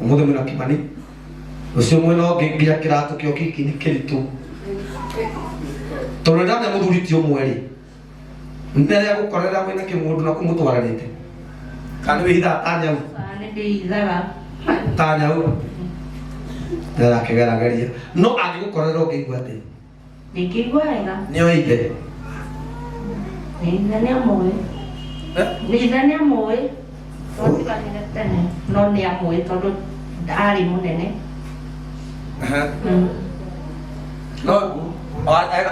umuthi mwina kimani. Ucio mwena nginya kiratu kio kiki ni kiritu. Tondu ndamya muthuri ti umweri. Ndere gukorera mwina kimundu na kumutwararite. Kana wihitha tanya. Ani ndihithaga. Tanya u. Ndera kigerageria. No angigukorera ukigwa ati. Nikigwa wega. Nioite. Nithani amwe. Nithani amwe. Twatigana tene. No ni amwe tondu ndari munene. No.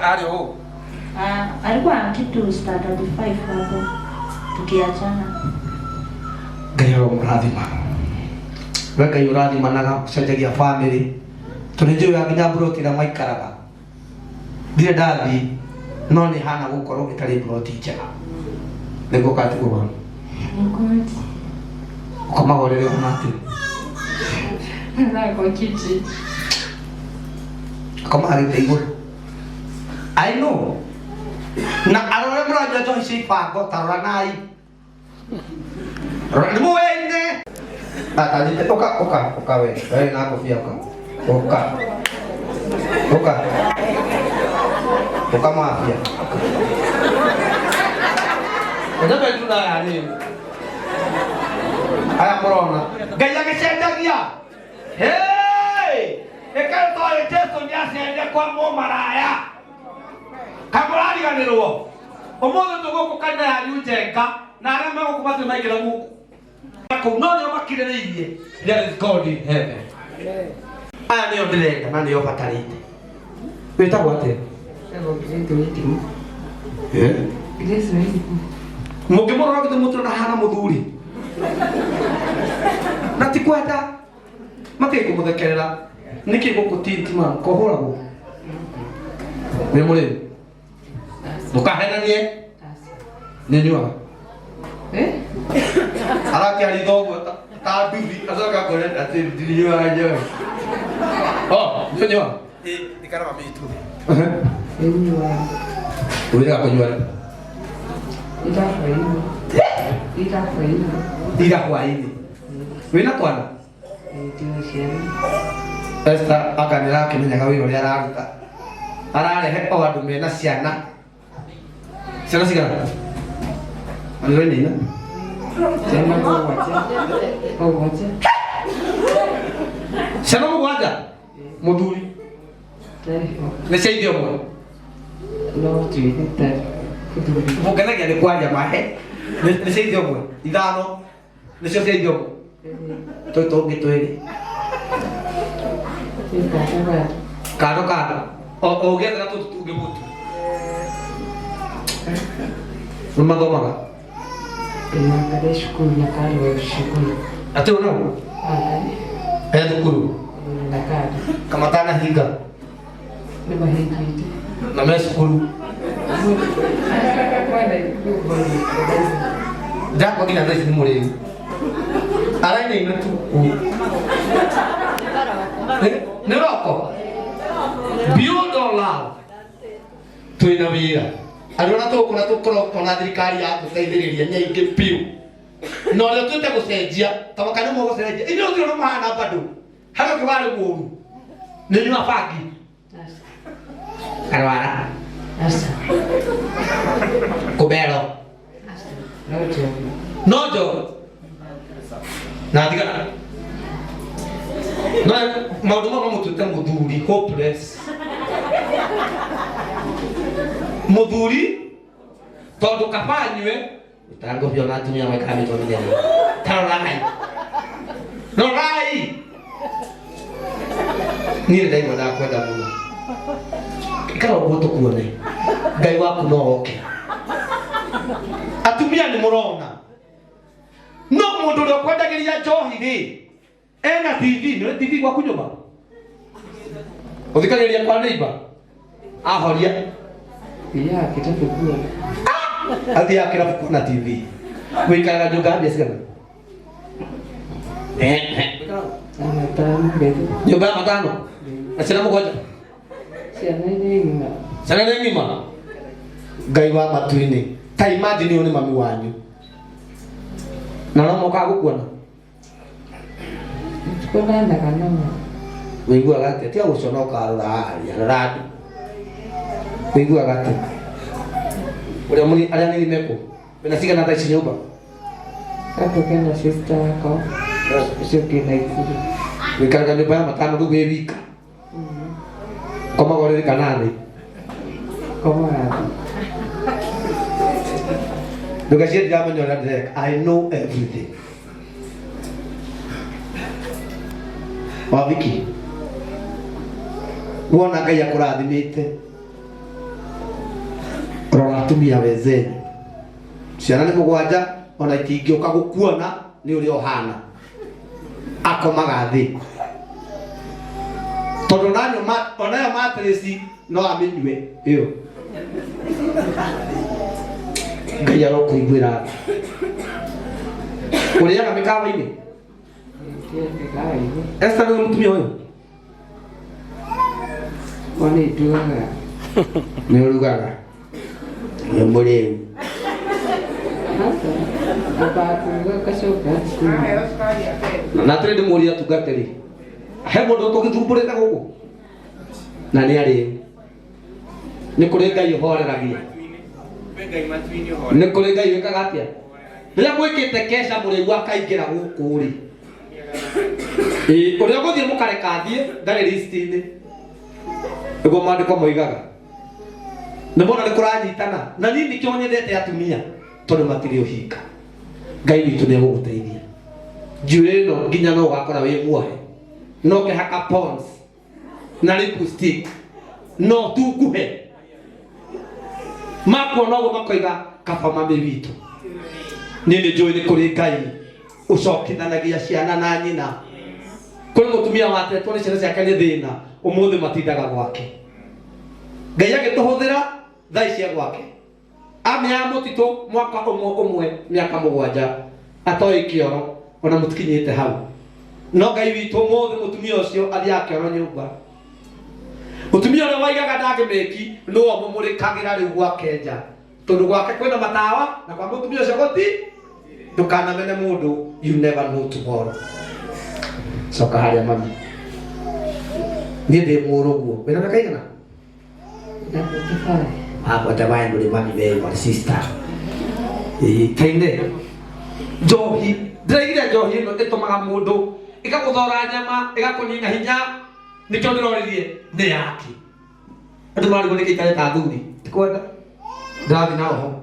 Ari o. Alikuwa kitu standard 5 hapo. Tukiachana. Ngai urathima. Ngai urathima na gucenjagia family Tunijue aginya broti na maikaraga. Dire dathi no ni hana gukorwo gitari broti njega. Nego katigwa. Ngoti. Ukamagorere unati. Na kwa kiti. Kama ari I know. Na arore mraja to isi pago taranai. Ramo ende. Tadi oka we. Wewe na kofia oka. Oka mafia. Ndio betu na yani. Aya morona. Gaya ke sendagia. Hey! Ekalo to ale testo nyasende kwa mo maraya. Kamurari ganirwo. Omodo tugoko kana ya yujenga na arama go kubatu maigira guku. Akunonyo makirereirie. There is God in heaven. Aya ni ondirenda na ni obatarite. Wita gwate. Mukimoro kitu mutu na hana muthuri. Na tikwenda. Makiko muthekerera. Niki gukutintima kohoragwo. Ni muri. Mukahenanie. Ninyua. Araki ali dogo ta duvi azoka kore ati diliwa aje. Oh, ninyua. Ikarama mitu. Ninyua. Uira kujua. Ida kwa ini. Wina kwana. Esta akanira kimenya kawiro ria araruta. Ararehe o andu mena ciana. Ciana cigana? Andũ nini? Ciana mũgwanja. Ciana mũgwanja? Mũthuri? Nĩ cia ithe ũmwe? No tuĩte. Mũkenagia nĩ kwanja mahe. Nĩ cia ithe ũmwe? Ithano? Nĩcio cia ithe ũmwe? Tũi tũngĩ twĩrĩ. Kando. O ũgĩethera tũtũ tũngĩ mũtu. Nĩmathomaga? Nĩmakarĩ cukuru na karĩ cukuru. Atĩ ũnao? He thukuru? Na karĩ. Kamatana hinga? Nĩmahingĩte. Na me cukuru? Ndakwa nginya thaa ici nĩ mũrĩu. Arainaina tu. Nĩ roko? Beyond all love. Twĩna wĩra. Andũ arĩa tũkũra tũkorwo na thirikari ya gũteithĩrĩria nĩ aingĩ biũ. Na ũrĩa twĩte gũcenjia, tondũ kana mũgũcenjia. Inyuĩ ũthiũ nĩ mahana bado. Harĩ ũngĩ warĩ mũũru. Nĩ nyua bangi. Arwara. Kũbero. No njogu. Na thigara. No maũndũ mamwe mũtuĩte mũthuri hopeless. Mũthuri tondũ kabanywe utangobio na atumia maikara mĩtwe mĩtheri. Tarorai. Rorai. Niĩ ndaigua ndakwenda mũno. Ikara ũguo tũkuone. Ngai waku no oke. Atumia nĩ mũrona. No mũndũ ũrĩa ũkwendagĩria njohi rĩ. Ena TV, nĩ TV gwaku nyũmba. Ũthikagĩrĩria kwa neighbor. Ahoria. Ya kitabu kuwa. Athia kirabu na TV. Wĩikaraga nyũmba mbia cigana? Matano betu. Nyũmba ya matano. Na ciana mũgwanja. Ciana nĩ ng'ima. Ciana nĩ ng'ima. Ngai wa matu-inĩ. Ta imagine ũyũ nĩ mami wanyu. Na no mokaga gũkuona. Tukonana kana ma. Wĩiguaga atĩa? Tiga gũconoka rũraria rũrandu. Wĩiguaga atĩa? Ũrĩa mũni arĩa nĩ meko. Wĩna cigana thaa ici nyũmba? Kako kena sister yako. Sio kina ikuru. Wĩikaraga nyũmba ya matano rĩu wĩ wika. Komagorere kanani. Komara. Ndũgacie ndiramenya ũrĩa ndĩreka. I know everything. Waviki. Wona Ngai akũrathimĩte. Rora atumia wenzeni. Ciana nĩ mũgwanja ona itingĩũka gũkuona nĩ ũrĩa ũhana. Akomaga thĩ. tondu nanyo onayo matress no amenywe iyo Ngai arokuiguira uriaga mikawa-ini Esther ni mutumia huyo Wani tuaga ni urugaga ni mureu na tuli muria tugateri he mundu tugithumburite guku na ni ari ni kuri Ngai uhoreragia ni kuri Ngai wikaga atia riria mwikite kesha mureu akaingira guku ri uria guthie mukareka thie ndari list-ini ego mandiko moigaga nĩ mbona nĩ kũranyitana na niĩ nĩkĩo nyendete atumia tondũ matirĩ ũhinga Ngai witũ nĩ egũgũteithia njuĩrĩ ĩno nginya no ũgakora wĩ muohe no ũkĩhaka pons na lipstick no tu nguhe makuona ũguo makoiga kaba mami witũ niĩ nĩ njũĩ nĩ kũrĩ Ngai ũcokithanagia ciana na nyina kũrĩ mũtumia watetwo nĩ ciana ciake nĩ thĩna ũmũthĩ matindaga gwake Ngai agĩtũhũthĩra thaa ici gwake amĩa mũtitũ mwaka ũmwe mĩaka 7 atoĩ kĩoro ona mũtikinyĩte hau no Ngai witũ ũmũthĩ mũtumia ũcio athiaga kĩoro nyũmba mũtumia ũrĩa waigaga ndangĩmĩki nĩwe mũmũrĩkagĩra rĩu gwake nja tondũ gwake kwĩna matawa na kwa mũtumia ũcio gũti ndũkanamene mũndũ you never know tomorrow coka harĩa mami niĩ ndĩ mũrũguo wĩna mĩaka igana hapo tabai nduri mami wewe wa sister taine njohi ndĩraigire njohi ĩno ĩtũmaga mũndũ ĩgagũthora nyama ĩgakũnina hinya nĩkĩo ndĩroririe nĩ yaki andũ marigwo nĩ gĩikare ta thuri tikwenda ndathi na oho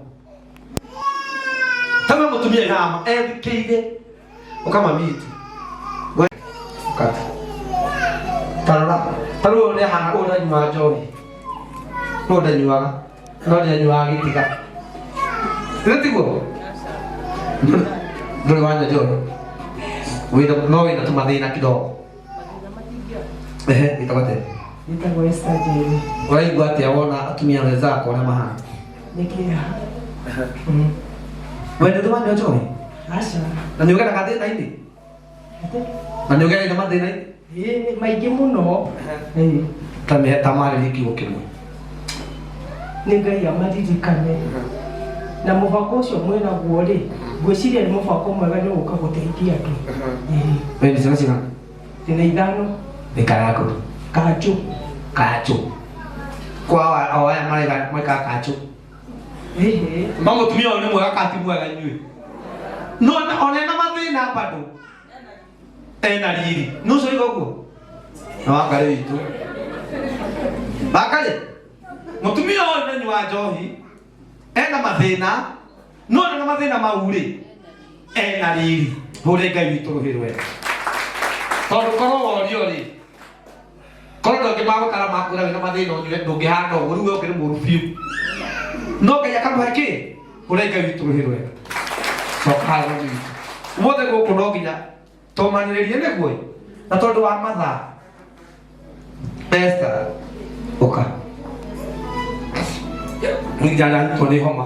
tama mũtumia hama ethikĩire ũkamamiti kata tarora nĩ hana ũranyua njohi no ndanyuaga no ndanyuaga gĩtiga nĩtiguo ndũrĩ wanyua njohi no wĩna tũmathĩna kidogo itakwate Nitagwo Esther Njeri. ũraigua atĩa wona atumia wenzako ũrĩa mahana Nĩkĩha. wende tũmanyua njohi Aca. na nĩ ũgeraga thĩna-inĩ na nĩ ũgereire mathĩna-inĩ Ĩĩ maingĩ mũno. ta marĩ kiugo kĩmwe Nĩ Ngai amaririkane. Na mũbako ũcio mwĩnaguo rĩ, ngwĩciria nĩ mũbako mwega nĩ ũgũka gũteithia andũ. wewe ni ciana cigana Ndĩna 5. nĩ karako kacho kwa aya marega mweka kacho mambo tumia one mwega kati mwega inyui no ona na mathina bado ena riri no so igogo na wakare itu bakale mutumia one nywa njohi ena mathina no na mathina mauri ena riri hore Ngai witũ rũhĩrwe tondũ korwo worio rĩ korwo ndũngĩmagũtara makũra wĩna mathĩna ũnyue ndũngĩhana ũguo rĩu ũkĩrĩ mũru biũ no Ngai akamũhe kĩ hore Ngai witũ rũhĩrwe coka harĩa mami witũ ũmũthĩ gũkũ no nginya tũmanĩrĩrie nĩguo na tondũ wa mathaa Esther ũka nĩnjana nĩ homa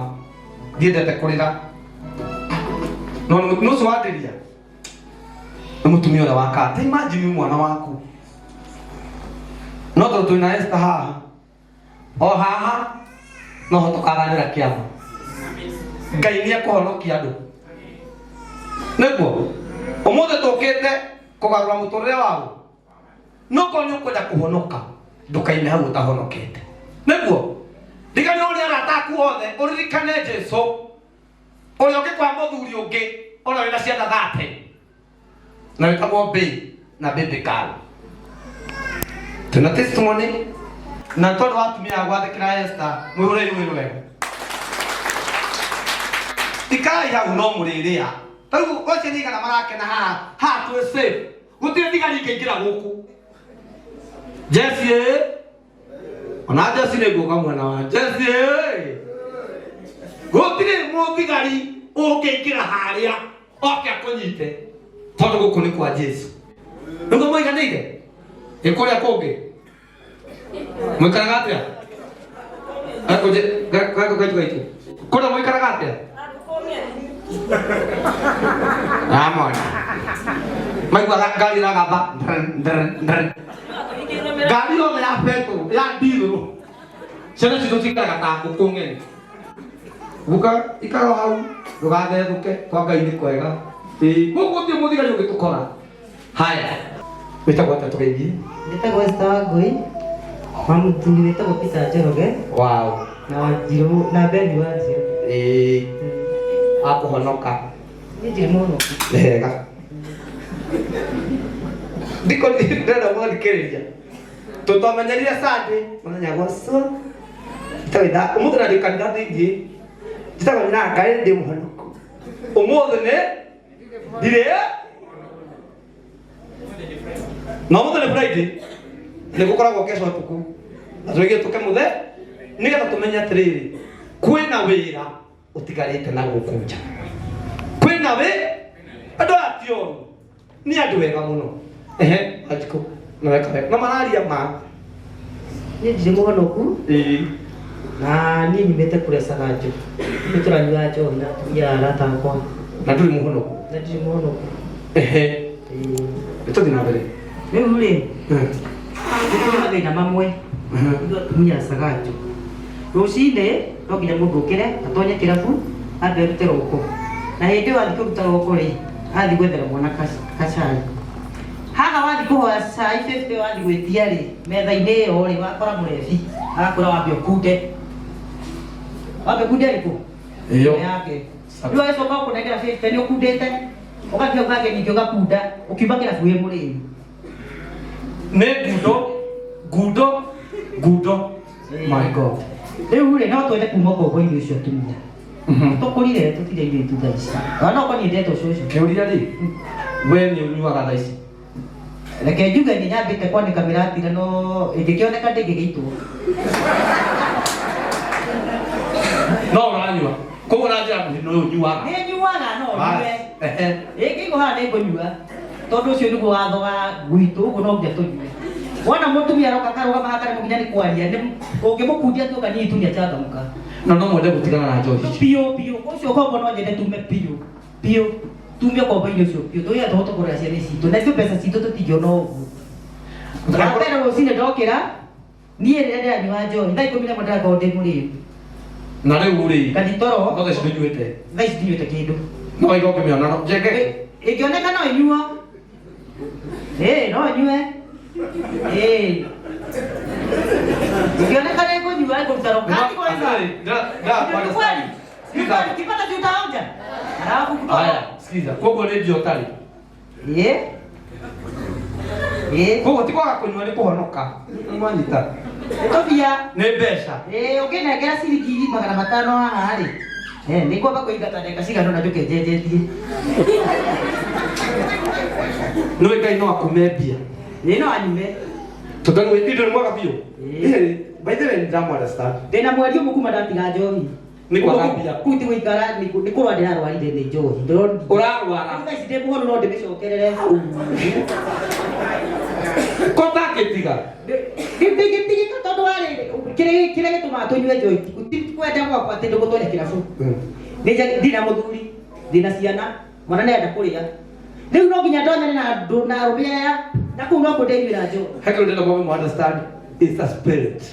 ndiendete kũrĩra no nũcio wandĩria nĩ mũtumia ũrĩa wakata imagine mwana waku no tondũ twĩna Esther haha o haha no ho tũkaranĩra kĩama Ngai nĩ ekũhonokia andũ nĩguo ũmũthĩ tũkĩte kũgarũra mũtũrĩre wao no korwo nĩ ũkwenda kũhonoka ndũkaime hau ũtahonokete nĩguo ndigana ũrĩa arata aku othe ũririkane Jesũ ũrĩa ũngĩkwa mũthuri ũngĩ ona wĩna ciana 30 na wĩtagwo Bei na Baby Girl tuna testimony na tondũ watumia gwathĩkĩra Esther mwĩhũre iruĩro wega ikai hau no mũrĩrĩa rĩu ũcio nĩ igana marakena haha twĩ safe gũtirĩ thigari ingĩingĩra gũkũ Jesse ona Jesse nĩ guoka mwena wa Jesse gũtirĩ mũthigari ũngĩingĩra harĩa oke akũnyite tondũ gũkũ nĩ kwa Jesũ nĩguo mũiganĩire ĩkũrĩa kũngĩ Mwikaraga atia? Oje, kako kaitu. Kuna mwikaraga atia? Amon. Mai gua gari raga ba. Gari lo mena peto, ya dilo. Sana situ tika kata kukungen. Buka ikaro hau, rugade duke, kwa ga ini kwega. Ti mugo ti mudi ga yuke tukora. Haya. Wita kwa tatu keji. Kita gua sta goi. Kamu tunggu itu kopi saja oke? Wow. Nah, jiru nabe juga sih. Aku honoka. Ini jiru mono. Lega. Dikon tidak mau dikereja. Toto menjadi asante, mana nyagoso. Kita tidak, kamu tidak dikandat lagi. Kita mana kaya dia mohonku. Umur ne, dia. Namu tu lepas itu, nego kora koke soal tuku. Azoge tuke mude, ni kata tumenya triri. Kue na weira, utikari tena gukunja. Kue na we, ado atio. Ni ado we kamuno. Ajiko. Na kaya, na manari ya ma. Ini jiru mono ku. Nah, ini nimete kuresa kajo. Ini turanyu ajo na ya rata ko. Na tuli muhono. Na jiru mono ku. Itu dinabere. Mimi Ini ada nama mwe. Itu punya sagajo. Rosine, no kija mundu ukire, atonya kirabu, abe rute roko. Na hindi walikuruta roko ri, athi gwethera mwana kacari. Haha wathi kuhoya cai 50 wathi gwitia ri, metha-ini iyo ri wakora murebi, agakora wambia kunde. Wambia kunde riku? Iyo. Yake. Riu agicoka kunengera 50 ni ukundite. Ugathie ugage ningĩ ũgakunda, ũkiuma kĩrabu wĩ mũrĩu. Nĩ ngundo. My God. Rĩu rĩ no twende kuma ũkombo-inĩ ũcio tumia. Tũkũrire tũtire airĩtu thaa ici. Ona okorwo nĩ ndete ũcũcũ. Kĩũria rĩ, we nĩ ũnyuaga thaa ici? Reke njuge nĩ nyambĩte kwandĩka mĩratira no ĩngĩkĩoneka ndĩngĩgĩitwo. No ũranyua. Koguo na njĩra nguhĩ nĩ ũnyuaga. Nĩ nyuaga no nyue. Ĩngĩigwo haha nĩ ngũnyua. Tondũ ũcio nĩguo watho wa gwitũ, ũguo no nginya tũnyue. Wona mũtumia aroka karũgama haha karĩ mũkinya nĩ kwaria, ũngĩmũkundia tu kanini tu nĩachangamka. Na no mwende gũtigana na njohi ici. Biũ. Ũcio ũkombo no nyende tume biũ. Tume ũkombo-inĩ ũcio biũ. Tũrĩa tũhote kũrĩa ciana citũ. Na ithuĩ mbeca citũ tũtingĩona ũguo. Wambere rũcinĩ ndokĩra, niĩ rĩrĩa ndĩranyua njohi, thaa 11 ndĩrakorwo ndĩ mũrĩu. Na rĩu rĩ, Gatitoro. no thaa ici ndũnyuĩte. Thaa ici ndinyuĩte kĩndũ. No igoke mĩona no njenge. Ĩngĩoneka no inyuo. No nyue. Ĩngĩoneka nĩ ngũnyua ngũruta rokati kwanza. Kipata tu utaonja. Alafu kutoka. Haya, sikiza. Koguo nĩ ndio ũtarĩ. Koguo ti kwaga kũnyua nĩ kũhonoka. Mwanyita. Tobia. Nĩ mbeca. Ũkĩnengera ciringi 500 haha rĩ. Nĩ kwamba kũingata ndeka cigano na njũke njenjetie. Nĩ Ngai no akume mbia. No anyume. Tũtangu indo nĩ mwaka biũ. By the way, nĩndamũ understand. Ndĩna mweri ũmwe kuma ndatiga njohi. Nĩ kwaga mbia. Kũu ti gũikara nĩ kũrũa ndĩrarwarire nĩ njohi. Ũrarwara. Thaa ici ndĩ mũhonu no ndĩmĩcokerere hau. Kũtakĩtiga. Ndĩngĩtigĩka tondũ wa rĩrĩ kĩrĩa gĩtũmaga tũnyue njohi kwenda gwakwa atĩ ndũgũtware kĩrabu. Ndina mũthuri, ndĩna ciana, mwana nĩenda kũrĩa. Rĩu no nginya ndonyane na arũme aya na kũu no kũndĩnyuĩra njohi. Hekelo ndĩna mwami understand is a spirit.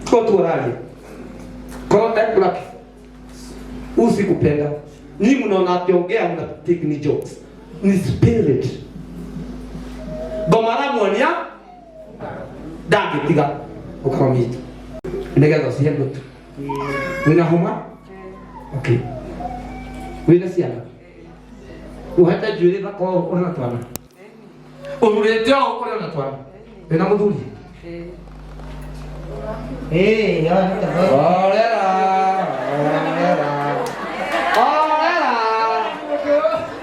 Kwa tu oralia. Kwa ekulaki. Usikupenda. Ni mnaona akiongea mna take ni jokes. Ni spirit. Bomara mwonia. Dagi tiga. Ukamamitu. Nega dosi hendo tu. Wina homa? Okay. Wina siana. Uhata juile na kwa ona twana. Urete ona twana. Wina mudhuri.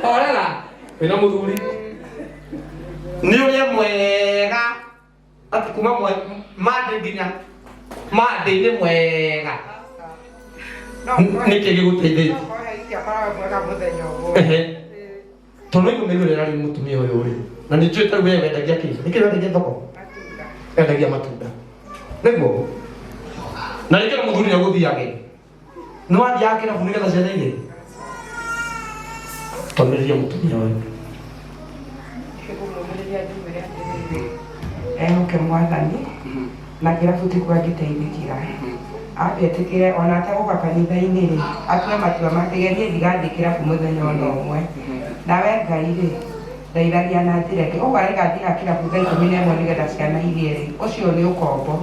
Orera. Wina muthuri. Ni ũrĩa mwega. Ati kuma mande nginya. Mande nĩ mwega. Nĩkĩ gĩgũteithĩtie? Tondũ nĩngũmĩgũrĩra rĩu mũtumia ũyũ rĩ. Na nĩ njũĩ tarĩ we wendagia kĩ? Nĩkĩ wendagia thoko? Endagia matunda. niguo na rĩngĩ mũthuri nĩ agũthiage nĩ wathiaga kĩrabu nĩgetha ciana igĩrĩ tũmĩrĩria mũtumia ũyũ ehoke mwathani na kĩrabu tikuo angĩteithĩkĩra ambĩtĩkĩre ona ategũka kanitha-inĩ rĩ atue matua makegerie ndigathiĩ kĩrabu mũthenya ona ũmwe nawe Ngai rĩ ndeithagia na njĩra ĩngĩ ũguo areka thiga kĩrabu thaa 11 nĩgetha ciana igĩe rĩ ũcio nĩ ũkombo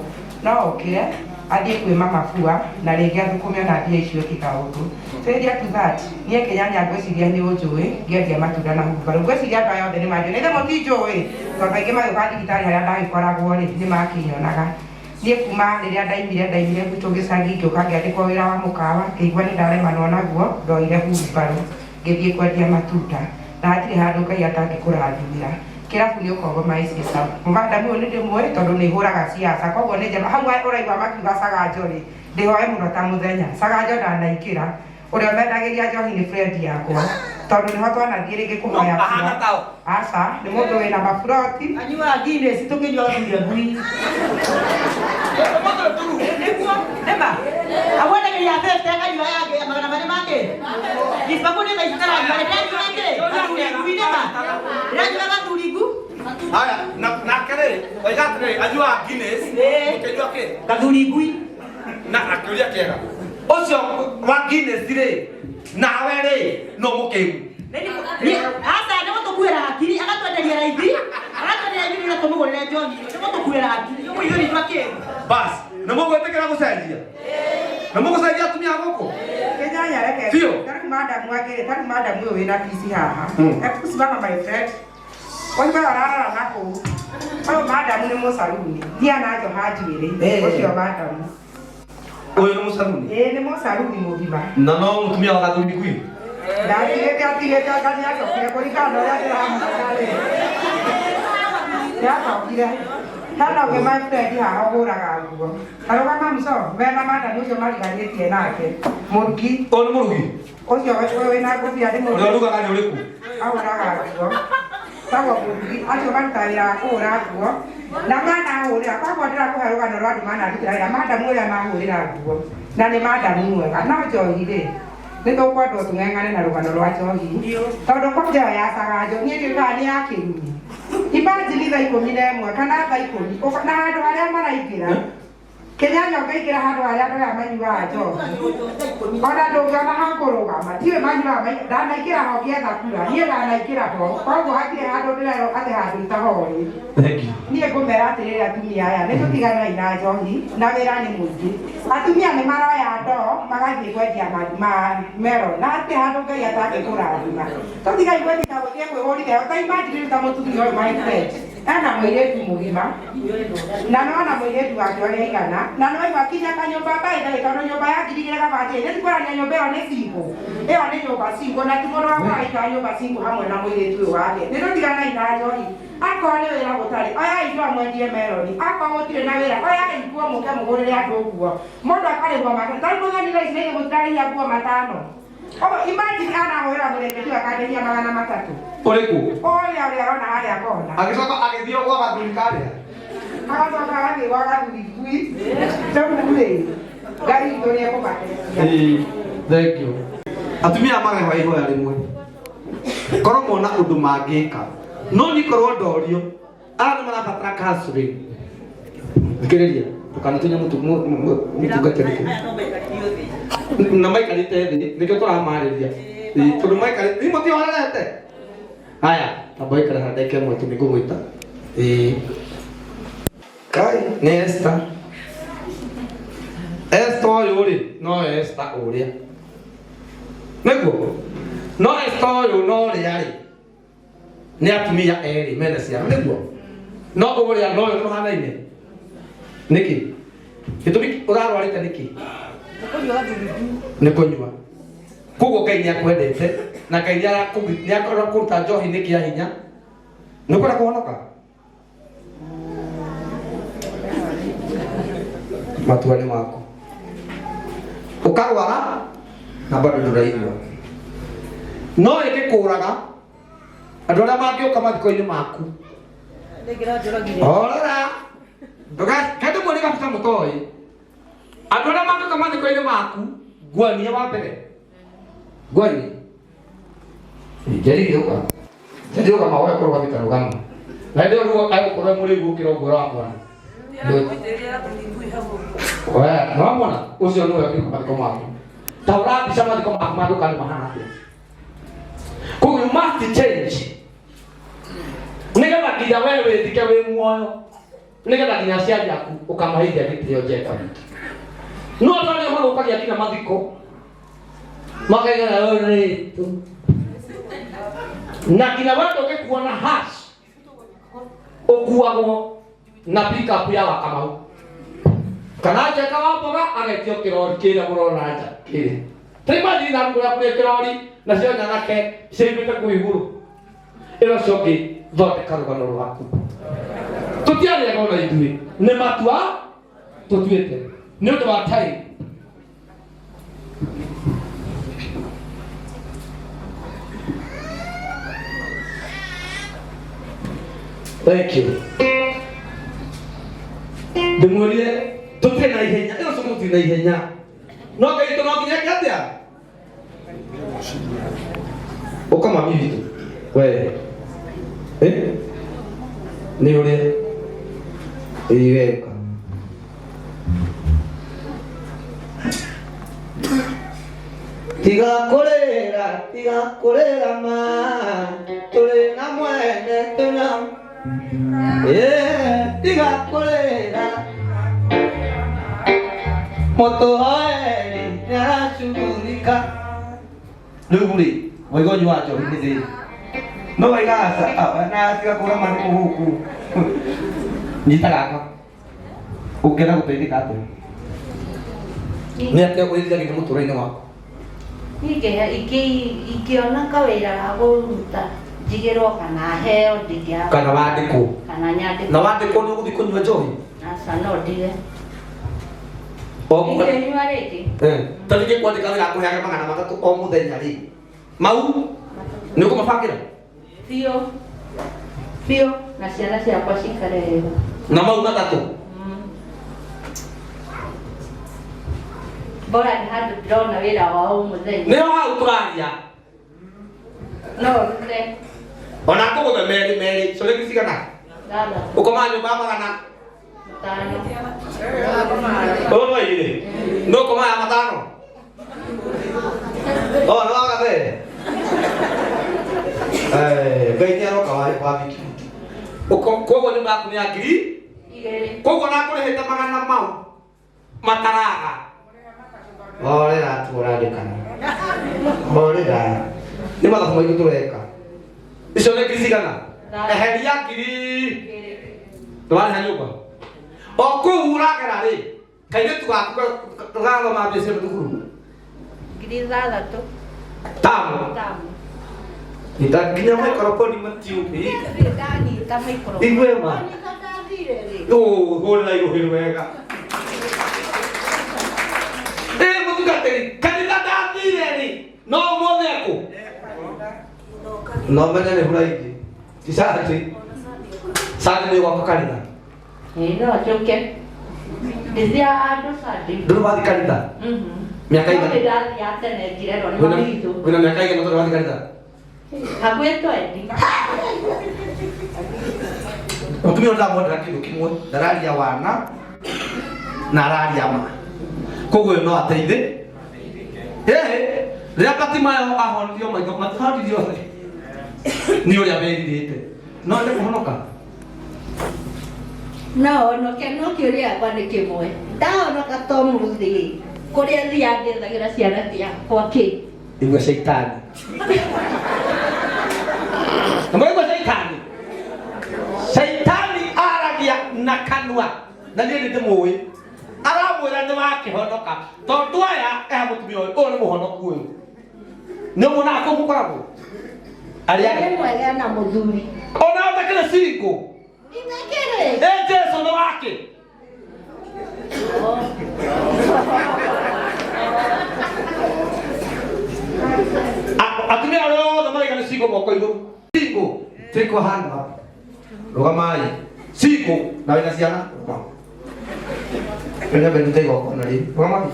no ũkĩre athiĩ kwĩ mama Fua na rĩngĩ athũkũme ona mbia icio tikaũndũ failure to that niĩ Kĩnyanya ngwĩciria nĩ ũnjũĩ ngĩendia matunda na hubaru ngwĩciria andũ aya othe nĩ manjũĩ nĩthe mũtinjũĩ tondũ aingĩ magĩũka thibitarĩ harĩa ndagĩkoragwo rĩ nĩ makĩnyonaga niĩ kuma rĩrĩa ndaimire gwitũ gĩcagi ngĩũka ngĩandĩkwo wĩra wa mũkawa ngĩigua nĩ ndaremanwo naguo ndoire hubaru ngĩthiĩ kwendia matunda na hatirĩ handũ Ngai atangĩkũrathimĩra kĩrabu nĩ ũkombo maicica madamu ũyũ nĩ ndĩmũĩ tondũ nĩ hũraga ciaca koguo nĩ njema hau ũraigua makiuga Sagajo rĩ ndĩhoe mũno ta mũthenya Sagajo ndanaingĩra ũrĩa mendagĩria njohi nĩ friend yakwa tondũ nĩho twanathiĩ rĩngĩ kũhoya aca nĩ mũndũ wĩna maburoti anyua Guinness tũkĩnyua thuya ngui nĩguo nema agwendagĩria thete akanyua yake magana marĩ make gĩcibakũ nĩ thaicitara nyua ndĩranyua ngĩ nema ndĩranyua gathurigu haya na kere waigatire ajua Guinness ukijua ke gathuri ngui na akĩũria kĩega ũcio wa Guinness rĩ nawe rĩ no mũkĩgu hasa nĩ gũtũkuĩra hakiri agatwenderia raithi nĩ tũmũgũrĩre njohi nĩ gũtũkuĩra hakiri ũguo ithuĩ nĩ twakĩgu bas nĩ mũgwĩtĩkĩra gũcenjia nĩ mũgũcenjia atumia gũkũ Kĩnyanya reke Biũ. tari madamu ũyũ wĩna pisi haha ekusimama my friend waigua ararara nakũu ũyũ madamu nĩ mũcaruni niĩ ananjoha njuĩrĩ ũcio madamu ũyũ nĩ mũcaruni nĩ mũcaruni mũgima na no mũtumia wa gathuri ngui ndatigĩte Ngai acokire kũringana na ũrĩa ndĩramũtarĩ nĩacokire hena ũngĩ my friend haha ũhũraga nguo arũgama mco mena madamu ũcio mariganĩtie nake mũrugi ũyũ nĩ mũrugi ũcio wĩna ngũbia nĩ ũrĩa ũrugaga nĩ ũrĩkũ ahũraga nguo tagwo mũrugi acio marutaga wĩra wa kũhũra nguo na manahũrĩra koguo ndĩrakũhe rũgano rwa andũ manarutĩra wĩra madamu ũrĩa mahũrĩra nguo na nĩ madamu mwega no njohi rĩ nĩ tũkwendwo tũng'eng'ane na rũgano rwa njohi tondũ kwanja ya Sagajo niĩ ngĩkaga nĩ ya kĩrumi imagine thaa 11 kana thaa 10 na handũ harĩa maraingĩra Kĩnyanya ũkaingĩra handũ harĩa andũ aya manyuaga njohi ona ndũngĩona ha kũrũgama tiwe manyuaga ndanaingĩra ho ngĩetha kura niĩ ndanaingĩra ho koguo hatirĩ handũ ndĩrerwo atĩ handũ itahoĩ niĩ ngũmera atĩrĩrĩ atumia aya nĩ tũtiganai na njohi na wĩra nĩ mũingĩ atumia nĩ maroya ndoo magathiĩ kwendia mero na hatirĩ handũ Ngai atangĩkũrathima tũtigai kwendia gũthiĩ kwĩhũrithia ta imagine ta mũtumia ũyũ my friend ena mũirĩtu mũgima na nona mũirĩtu wake ũrĩa aigana na no iba kinya kanyũmba mbaĩ ndagĩkorwo nyũmba ya ngirigĩre gabatĩ nĩ tikuonania nyũmba ĩyo nĩ single ĩyo nĩ nyũmba single na ti mũndũ wa kũraika nyũmba single hamwe na mũirĩtu ũyũ wake nĩ tũtiganai na njohi akorwo nĩ wĩra gũtarĩ oyai ithuĩ amwendie meroni akorwo gũtirĩ na wĩra oyai nguo mũke mũgũrĩre andũ nguo mũndũ akarĩhwo makĩria tarĩ mũthoni thaa ici nĩ mũtirarĩhia nguo 5 imagine anahũrĩra mũrengeti akanderia 300 ũrĩkũ ũrĩa ũrona harĩa kona agĩcoka agĩthiĩ gwa gathuri karĩa agacoka agathiĩ gwa gathuri ngui tũmurĩ Ngai witũ nĩ ekũmateithia thank you atumia marehoa ihoya rĩmwe korwo mona ũndũ mangĩka no nĩ korwo ndorio aya nĩ marabatara counseling thikĩrĩria ndũkanatũnye mũtungatĩri na maikarĩte thĩ nĩkĩo tũramarĩria tondũ maikarĩte nĩ mũtihorerete haya tamba waikara ha ndagĩka ĩmwe tu nĩngũgwĩta Kai nĩ Esther ũyũ rĩ no Esther ũrĩa nĩguo no Esther ũyũ no ũrĩa rĩ nĩ atumia erĩ mena ciana nĩguo no ũrĩa no ũyũ mũhanaine nĩkĩ gĩtũmi ũrarwarĩte nĩkĩ nĩ kũnyua koguo Ngai nĩ akwendete na Ngai nĩ akorwo kũruta njohi nĩ kĩa hinya nĩ ũkwenda kũhonoka matua nĩ maku ũkarwara na bado ndũraigua no ĩgĩkũraga andũ arĩa mangĩũka mathiko-inĩ maku orora kandũ mwĩrĩ gabuta ka mutoi andora manga kama ni koine maku gwani wa mbere gwani jeri ndio kama wewe kwa vitano kama na ndio ruo ayo kwa muri gukira ngoro wakwa wewe naona usio no yakiko kwa maku taura bisha maku kwa maku kali mahana ku you must change nigaba kija wewe dike we muoyo nigaba kinya cia yaku ukamahithia gitio jeka no tole ho ukagia kina mathiko makaiga wewe tu na kina watu ngekuona hash okuago na pick up ya wakamau kana cheka wapoga agetio kirori kira murona nja kire tema dina ngura kure kirori na cio nyanake cibite kuiguru ilo coki thote karugano rwaku tutiaria gona ithui ni matua tutuite ni undu wa time thank you demorie tutena ihenya ilo coki tutena ihenya no kai to no kinya kiatia okama mivitu wewe ni ule iweka tiga korera ma tule na mwene tuna tiga korera moto hae ya shughulika luguli waigonjwa wacho hizi no waigasa na tiga kura mani huku nitaka ukena kuteithika tu ni atia kuithia kitu muturaini wako ikiona kawira ga guruta njigirwo kana heo ndigia kana wandiko kana nyandiko na wandiko ni uguthi kunywa njohi asa no ndige o nginywa riki tandike kwandika wira kuheaga magana matatu o muthenya ri mau ni kumabangira Fio na ciana ciakwa cikare wega na mau matatu bora ni handu ndĩrona wĩra wao mũthenya nĩho hau tũraria no rute ona kũgũthe merĩ corĩ cigana ũkoma nyũmba magana ũno irĩ no ũkoma ya matano o nĩ wagathe Ngai nĩ aroka wabiki koguo nyũmba yaku nĩ ya ngiri koguo na kũrĩhĩte magana mau mataraga orera tũrandĩkana orera nĩ mathabu maitũ tũreka icio nĩ ngiri cigana eheria ngiri nĩwarĩha nyũmba o kũu ũragera rĩ kairĩtu gaku gathoma mbia cia thukuru ngiri 6 tamo nginya maikoroboni matiupi igwema hũrĩra irũhĩ wega mũtungatĩri kanitha ndathire rĩ no ũmũthĩ ekũ no menye nĩ hũraingĩ ti sati nĩ gwaka kanitha no njoke ndĩthia andũ sati ndũrĩ wathi kanitha mĩaka igana ndĩrathiĩ tene njirerwo nĩ mami witũ wĩna mĩaka igana tondũ wathi kanitha hakuhĩ 20 mũtumia ndamwendera kĩndũ kĩmwe ndararia wana na araria ma koguo no ateithĩ rĩrĩa Batimayo ahonirio maitho matihonirio nĩ ũrĩa merirĩte no nĩ kũhonoka no honoke no kĩũria gĩakwa nĩ kĩmwe ndahonoka to mũthĩ kũrĩa thiaga ngethagĩra ciana ciakwa kĩ igua shaitani Mwaigua shaitani aragia na kanua na niĩ ndĩmũĩ aramwĩra nĩ wakĩhonoka tondũ aya mũtumia ũyũ nĩ mũhonoku ũyũ nĩ muonaga kũu mũkoragwo arĩa mwega na mũthuri ona ũtakĩrĩ single itakĩrĩ Jesu nĩ wake atumia arĩa othe maraiga nĩ single moko igũrũ single take your hand up rugamai single na wĩna ciana Kaya bente ko na rin. Mama.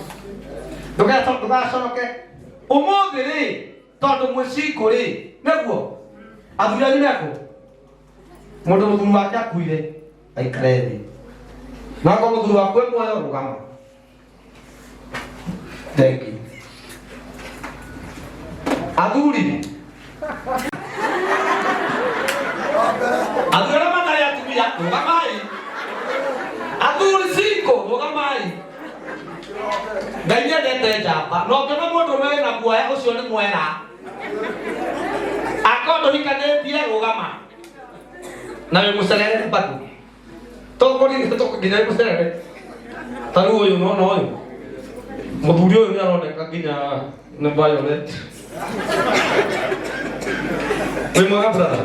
Doka sonoke. Umuthi ri tondu muciko ri naguo. Athuri ni nako. Mundu muthuri wake akuire aikare thi. Na ko muthuri wakwe muoyo rugama. Thank you. Athuri. Athuri matari atumia rugamai. Athuri ciko rugamai. Ngai ndete njamba no ngena mundu wena guoya ucio ni mwera akondo hikanetie rugama na we mucerere batu tokori nginya mucerere taru uyu no uyu muthuri uyu ni aroneka nginya ni violet we mwega brother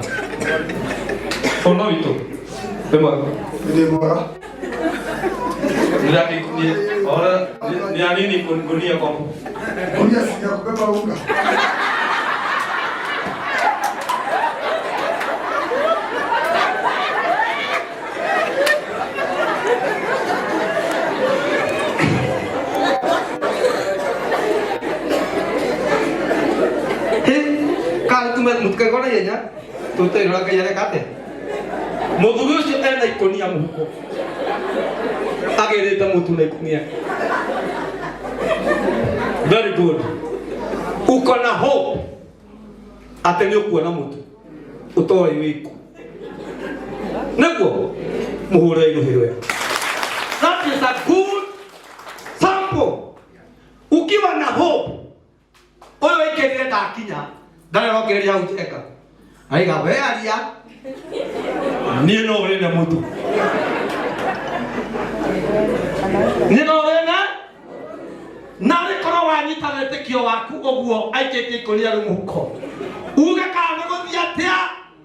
ono witu we mwega Ni mwega. Ndaki ni ora ni anini kunia kwa Kunia sija kubeba unga. Kalau tu mutkan kau ni ya, tu tu orang kaya kate. Mutu tu enda ikonia muko. Agere ta mutu na ikonia. Very good. Uko na hope. Atenyo kuona mutu. Utoe wiku. Nago muhura ilo hiwe. That is a good sample. Ukiwa na hope. Oyo ikerire ta kinya. Dale ro keria uteka. Aiga bearia. Ni no rene mutu. Ni no rene. Nare kono wanyita wetekio waku oguo aikete koria rumuko. Uga kana guthia tia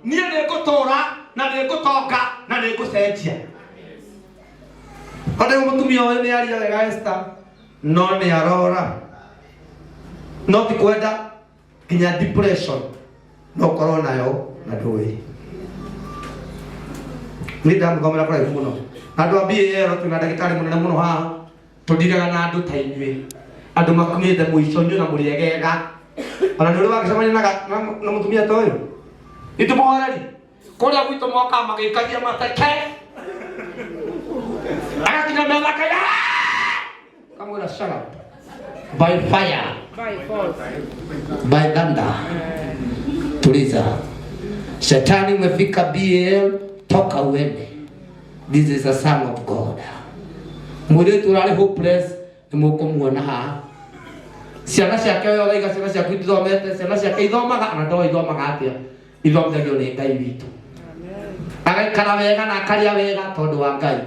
ni ne gutora na ne gutonga na ne gucenjia. Ade mutumia oyo ni aria wega Esther. No ni arora. No ti kwenda kinya depression. No corona yo na ndui. Ni ndamu kamera kwa muno. Andu abiero tuna ndagitari munene muno haha. Tudiraga na andu ta inywe. Andu makumite muico nyu na muriegega. Ona ndu wakicemania na mutumia ta uyu. Itu mohoreri. Kuria gwitu moka magikagia mateke. Agakinya methaka ya. Kamwira shut up. By fire. By force. By thunder. Tuliza. Shetani umefika BL, toka uende. This is a son of God. Mwire turari hopeless ni mukumuona ha. Ciana ciake yothe iga ciana ciaku ithomete, ciana ciake ithomaga na ndo ithomaga atia. Ithomithagio ni Ngai witu. Agaikara wega na akaria wega tondu wa Ngai.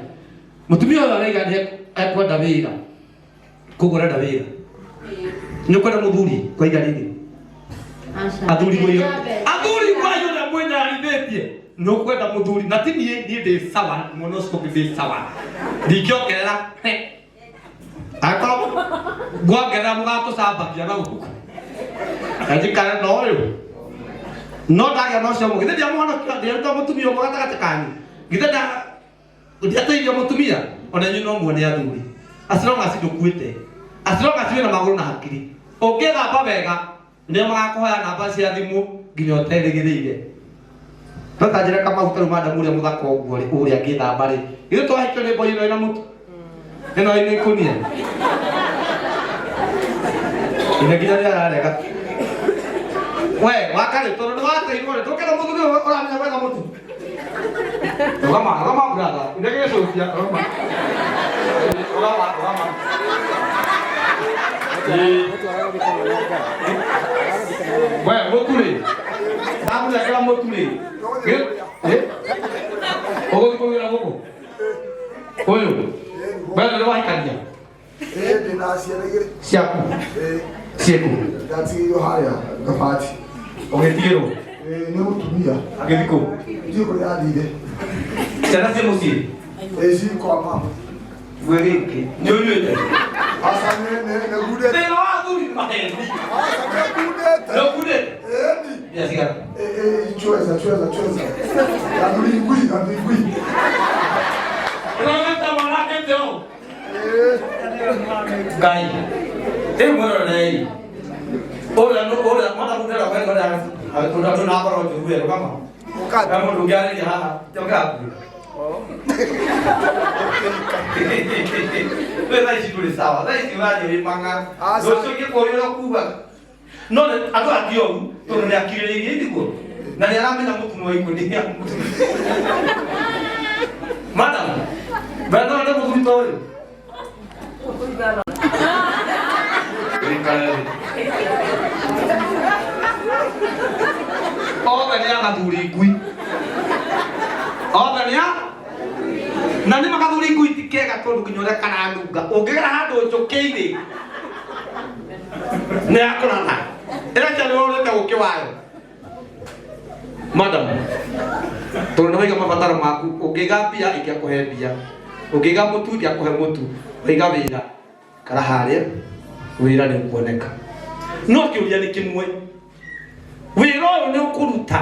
Mutumia uyu araiga ni ekwenda wira. Kugura nda wira. Ni kwenda muthuri kwa iga riri. Athuri mwe. Athuri mwe na mwenya arithetie. No kwenda muthuri na ti nie ndi sawa muno sikopi ndi sawa. Ndingiongerera. Akao gwongera mugato sambakia na guku. Ajikara no uyu. No ndagia no cio mugithe dia mwana ndia ndo mutumia mwa gatagate kanyu. Githe nda ndiateithia mutumia ona nyu no muone athuri. Asiro ngasidukuite. Asiro ngasiwe na maguru na hakiri. Ukethamba wega ndio magakuhoya namba cia thimu nginya uterigirire. Tutajira kama utaru madamu ria muthako uguo ri uria ngithamba ri. Ithu twahikio ni boy ino ina mutu. Ino ina ikunia. Ina nginya ria ararega. We wakare tondu wateirwo ri tukira muthuri uramenya wega mutu. Roma brother. Ina gecukia Roma. Roma. Wewe motule. Babu ya kila motule. Ogo kugira gogo. Oyo. Wewe ndio wahikalia. Ni nasiaregere. Siaku. Siaku. Dati yo haya gafati. Ogetiro. Ni mutumia. Agethiko. Ndiko yathire. Ciana cia mucii. Si kwa mama. Wereke. Nyonyete. Asa ne gude. Tena wathuri mahendi. Asa ne gude. No gude. Edi. Ya sigara. Chweza. Ya ngui. Unaweza mwanake ndio. Ngai. Mwana nei. Ora mwana kundera kwa ngada. Tuna baro juwe kama. Kama lugari ha. Toka. Wewe hizi sawa. Wewe waje manga. Doso ke koyo kuba. No atu atio to ne akire ni ndiko. Na ni arambe na mtu mwe kunia. Madam. Bado ndo mtu wewe. Obania gathuri ngui. Obania na nĩ magathuri ngui ti kega tondũ nginya ũrĩa karanunga ũngĩgera handũ njũkĩ-inĩ nĩ yakũratha ĩreke nĩ ũrĩte gũkĩwayo. Madam tondũ nĩ waiga mabataro maku ũngĩiga mbia ingĩakũhe mbia ũngĩiga mũtu ingĩakũhe mũtu waiga wĩra kara harĩa wĩra nĩ kuoneka no kĩũria nĩ kĩmwe wĩra ũyũ nĩ ũkũruta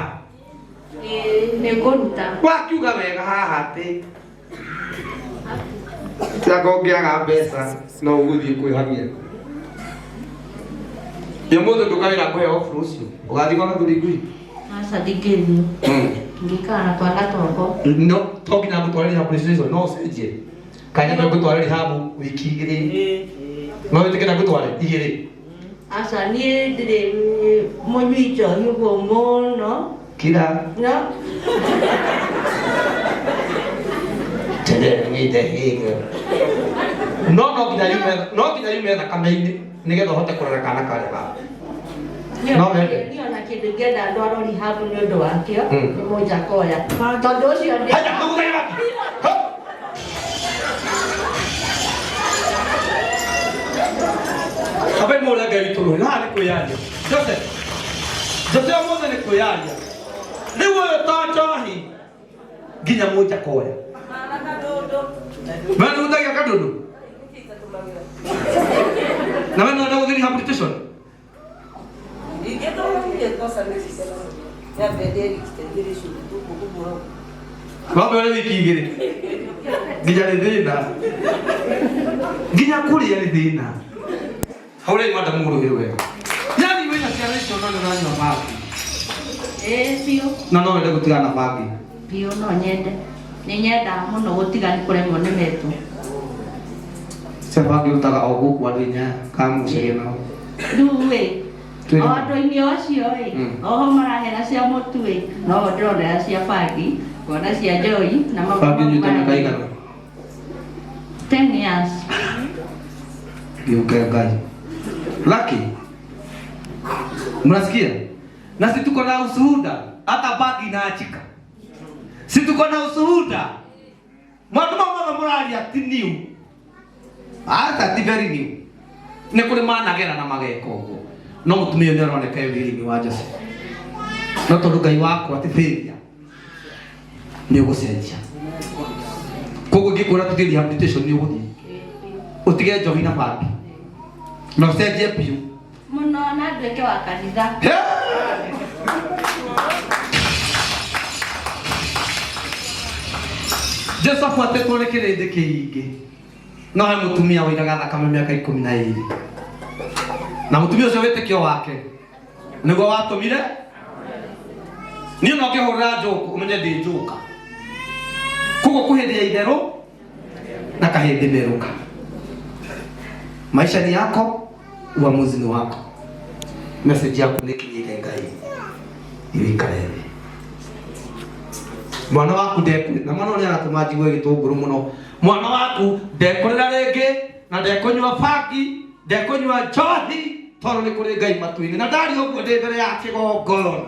nĩ ngũruta wakiuga wega haha atĩ tianga ũngĩaga mbeca no ũgũthiĩ kwĩhamia ũmũthĩ ndũkawĩra kũhe offer ũcio ũgathiĩ kwa gathuri ngui aca ndingĩthiĩ ngĩikara na twana toko no to nginya ngũtware rehabilitation no ũcenjie kanya no ngũtware rehab wiki igĩrĩ no wĩtĩkĩra ngũtware igĩrĩ aca niĩ ndĩrĩ mũnyui njohi ũguo mũno kira no tendere ngĩte hĩga no nginya yume thakame-inĩ nĩgetha ũhote kũrera kana karĩa gaku no wende niĩ ona kĩndũ ngĩenda ndwarwo rehab nĩ ũndũ wakĩo nĩ mũnjakoya tondũ ũcio abe mũrĩa Ngai tũrũĩ na nĩ kwĩyaria Joseph mũthĩ nĩ kwĩyaria rĩu ũyũ to njohi nginya mũnjakoya wewe unataka kadodo na wewe unataka kudhiri rehabilitation Wambe wale wiki igĩrĩ nginya nĩ thĩna nginya kũrĩa nĩ thĩna haurĩ madam mũrũgĩrĩ wega yani wĩna ciana icio no nĩũranyua bangi biũ na no wende gũtigana na bangi biũ no nyende nĩ nyendaga mũno gũtiga nĩ kũremwo nĩ metũ bangi ũtaga o gũkũ andũ-inĩ kamũcĩgĩ nao rĩu o andũ-inĩ acio oho marahera cia mũtu no ndĩronera cia bangi ngona cia njohi na bangi nyuĩte mĩaka igana 10 years gĩũke Ngai Lucky mnasikia na si tuko na ushuhuda hata bangi inaachika si tuko na ushuhuda mwandu mama murari ati new hata ti very new nĩ kũrĩ managera na mageka ũguo no mũtumia ũyũ nĩaroneka wĩra-inĩ wa Joseph no tondũ Ngai wakwa ti failure nĩ ũgũcenjia koguo ngĩkwĩra tũthiĩ rehabilitation nĩ ũgũthiĩ ũtige njohi na bangi na ũcenjie biũ mũno na nduĩke wa kanitha Jesu afuatetwo nĩ kĩrĩndĩ kĩingĩ no he mũtumia wĩiraga thakame mĩaka 12 na mũtumia ũcio wĩtĩkio wake nĩguo watũmire niĩ no ngĩhũrĩra njũkũ ũmenye ndĩ njũka koguo kũhĩndĩ ya itherũ na kahĩndĩ merũka maisha ni yako uamuzi ni wako message yako nĩkinyĩire Ngai iwikare thĩ mwana waku na mwana ũrĩa aratũma njigue gĩtũngũrũ mũno mwana waku ndekũrĩra rĩngĩ na ndekũnyua bangi ndekũnyua njohi tondũ nĩ kũrĩ Ngai matu-inĩ na ndarĩ ũguo ndĩ mbere ya kĩgongona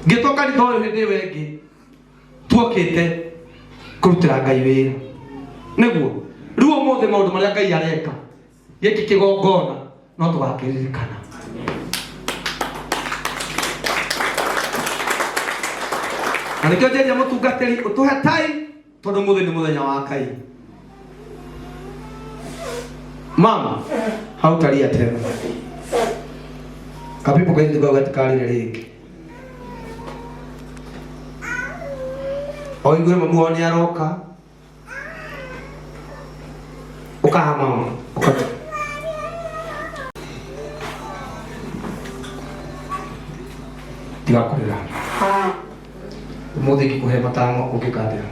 ngĩtwo kanitha ũyũ hĩndĩ ĩyo ĩngĩ tuokĩte kũrutĩra Ngai wĩra nĩguo rĩu ũmũthĩ maũndũ marĩa Ngai areka gĩkĩ kĩgongona no tũgakĩririkana na nĩkĩo njeria mũtungatĩri ũtũhe tai tondũ mũthĩ nĩ mũthenya wa Ngai mama hautaria tena kapipo kaindi kwa katika rĩngĩ oigwe mamu ni aroka ukahama ukata tiga kurira umuthi ngikuhe matano ukikandira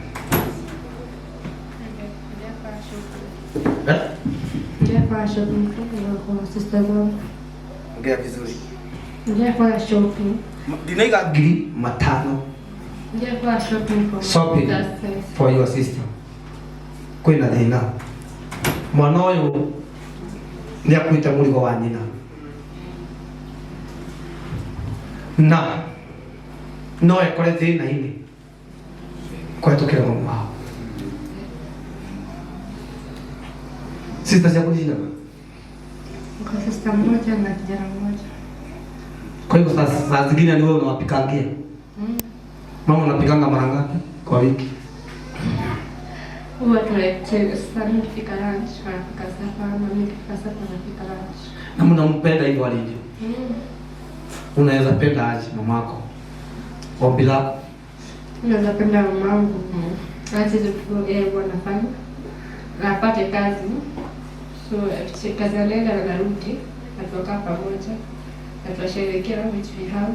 Ningefanya shopping kwa sister zangu. ongea vizuri Ningefanya shopping. dinaiga ngiri matano Ningefanya shopping for shopping my sisters. for your sister kwina thina mwana uyu ni akuite murigo wa nyina na no ekore thina-ini kwetukira mamu wao sister ciaku cigana Kwa sister mmoja na kijana mmoja. kwa hivyo saa zingine ni wewe unawapikangia mama unapikanga mara ngapi kwa wiki Huwa tunacheza sana nikifika lunch, anapika sapa, na mimi nikifika sapa napika lunch. na mnampenda hivyo alivyo unaweza penda aje mamako ombi lako Naweza penda mamangu. Acha tu yeye anafanya. Na apate kazi. So kazi anaenda na narudi, na tunakaa pamoja. Na tunasherehekea which we have.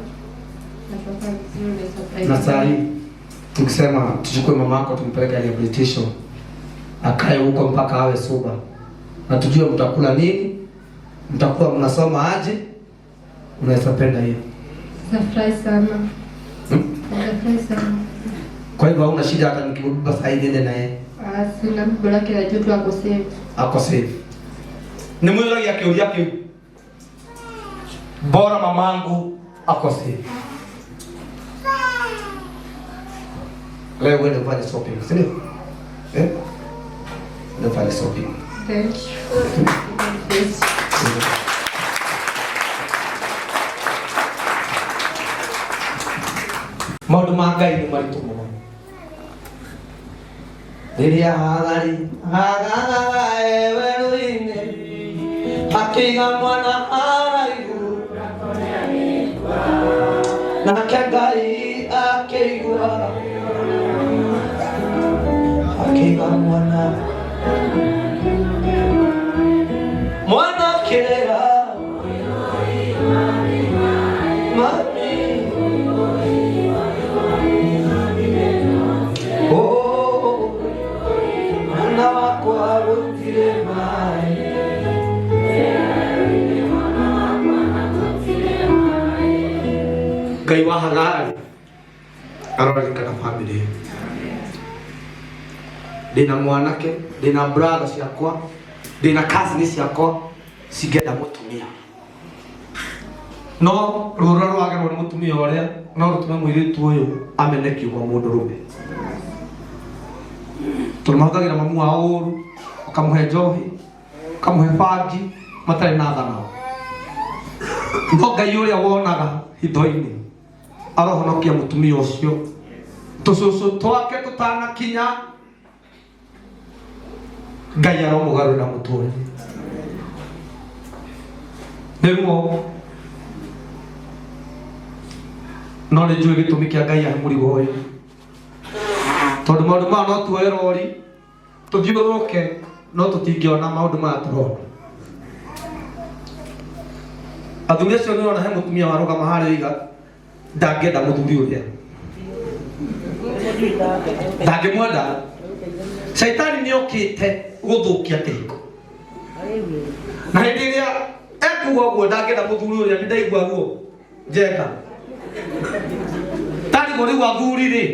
Na tunafanya vizuri surprise. na saa hii tukisema tuchukue mamako tumpeleke rehabilitation akae huko mpaka awe soba na tujue mtakula nini mtakuwa mnasoma aje unaweza penda hiyo Surprise sana. Surprise sana. kwa hivyo hauna shida hata nikibeba saa hii niende naye Sina mbona yake najua tu ako safe. ako safe ni mwili ya kiu yake bora mamangu ako safe leo wewe ndio fanya shopping sio ndio fanya shopping Thank you. Yes. maundu ma Ngai nĩ maritũ mũno rĩrĩa hagari werũ-inĩ akĩiga mwana haraihu nake Ngai akĩigua akĩiga mwana kĩrĩra mami mwana wakwa gũtirĩ maĩ Ngai wa Hagari aroririkana family ndĩna mwanake ndĩna brother ciakwa ndĩna cousin ciakwa cingĩenda mũtumia no rũra rwagerwo nĩ mũtumia ũrĩa no rũtume mũirĩtu ũyũ amene kiugo mũndũrũme tũmahũthagĩra mamu wao ũru ũkamũhe njohi ũkamũhe bangi matarĩ na tha nao no Ngai ũrĩa wonaga hitho-inĩ arohonokia mũtumia ũcio tũcũcũ twake tũtanakinya Ngai aromũgarũrĩra mũtũrĩre nĩguo no nĩ njũĩ gĩtũmi kĩa Ngai ahe mũrigo ũyũ tondũ maũndũ maya no tuoe rori tũthiũrũrũke no tũtingĩona maũndũ maya tũrona athuri acio nĩ ũrona he mũtumia warũgama harĩa iga ndangĩenda mũthuri ũrĩa ndangĩmwenda Shaitani nĩ okĩte gũthũkia kĩhiko na hĩndĩ ĩrĩa ekuga ũguo ndangĩenda mũthuri ũrĩa nĩ ndaigua ruo njenga tarigwo rĩu athuri-rĩ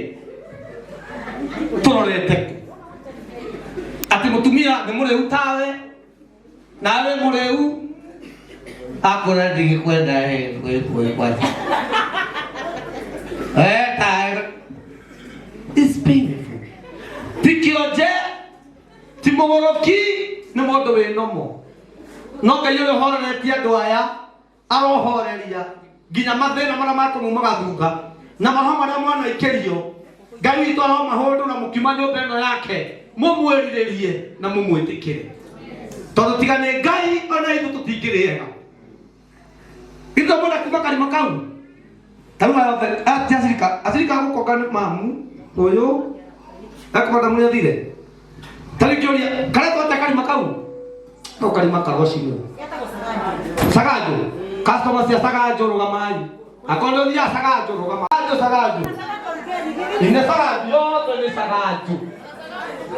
tũrorete atĩ mũtumia nĩ mũrĩu tawe nawe mũrĩu akũra ndingĩkwenda kwanja It's painful. Tikionje ti mũgũrũki nĩ mũndũ wĩ nomo no Ngai ũrĩa ũhoreretie andũ aya arohoreria nginya mathĩna marĩa makũmumaga thutha na mahoma marĩa mwanaikĩrio Ngai witũ aroma hũndũ na mũkiuma nyũmba ĩno yake mũmwĩrirĩrie na mũmwĩtĩkĩre tondũ tiga nĩ Ngai ona ithuĩ tũtingĩrĩega ithuĩ mũndũ kuuga karima kau tarĩu acirika gũkonga nĩ mamu ũyũ Akwenda mwe thire. Tari kioria kare twata kari makau. No kari makago cino. Sagajo. Customer cia sagajo rugamai. Akondo dia sagajo rugamai. Sagajo. Ine sagajo yo ni sagajo.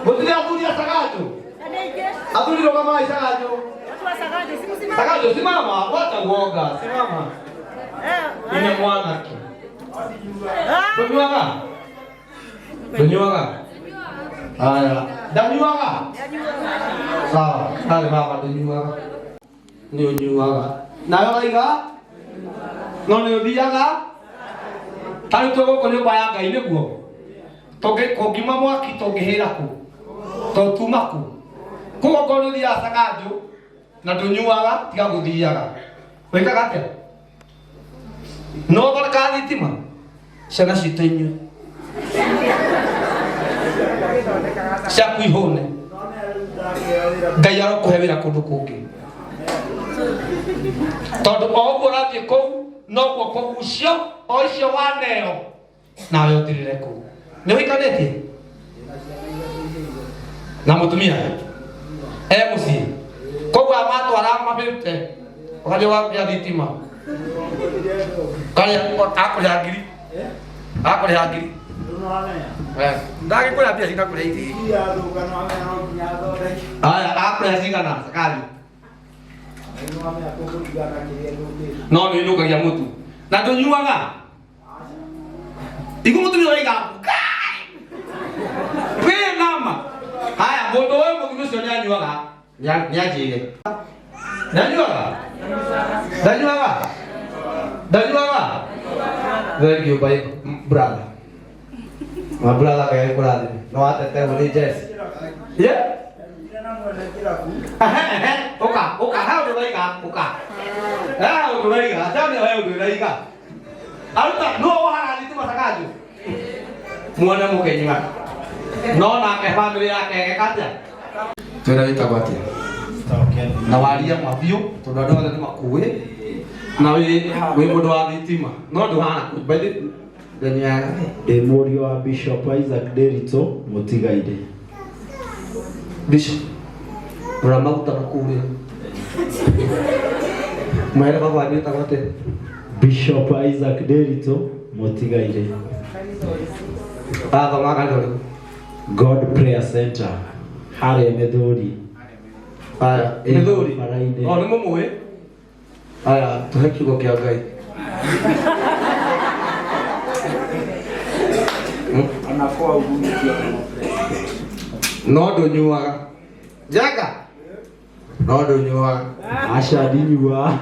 Botile abudia sagajo. Aduli rugamai sagajo. Sagajo simama, wacha uoga, simama. Ine mwana ki. Donyuaga. Aya, danyuaga. Sawa, dale baba donyuaga. Donyuaga. Nayo iga? None biaga? Tari to ko ne baya ga ine guo. Toge ko gima mwaki toge hera ku. To tumaku. Ko ko no dia sagajo. Na donyuaga tiga guthiaga. Weka kate. No bar ka ditima. Sana sitenyu. Siaku ihone. Gayaro kuhebira kundu kungi. Tondu ogo rathie kou no gwo kugucio o icio waneo nawe utirire kou. Ni wikanete? Na mutumia muci. Koguo amatwara mabite. Ukaje wambia thitima. Kaya akũrĩha ngiri. Akũrĩha ngiri. Ndagĩkũrĩha mbia cigakũrĩha iti. Aya akũrĩha cigana sakali. No nĩ nũgagia mũtu. Na ndũnyuaga. Iku mũtumia ũraiga. Wĩ nama. Haya mũndũ ũyũ mũtumia ũcio nĩ anyuaga. Nĩ anjĩire. Danyuaga? Danyuaga? Danyuaga? Thank you, my brother. My brother kaya brother. No atete wali Jess. Yeah? Oka, how do I go? Oka. How do I go? Tell me how do I go? Aluta, no ha ni tu masakaju. Muana mo kenywa. No na ke family yake katia. Tuna itabatia. Na waria mabio tunadora ni makuwe na we mundu wa thitima no nduhana kubedi denia de morio wa Bishop Isaac Derito Mutigaide. Bishop Ramauta kuwe maera baba ni takote Bishop Isaac Derito Mutigaide. Baba magalo God Prayer Center Hare Medori. Aya, Medori. Oh, ni mumwe. Aya, tuhe kiugo kia Ngai. Anakuwa ugumikia. No ndũnyuaga. Jaga. No ndũnyuaga. Aca ndinyua.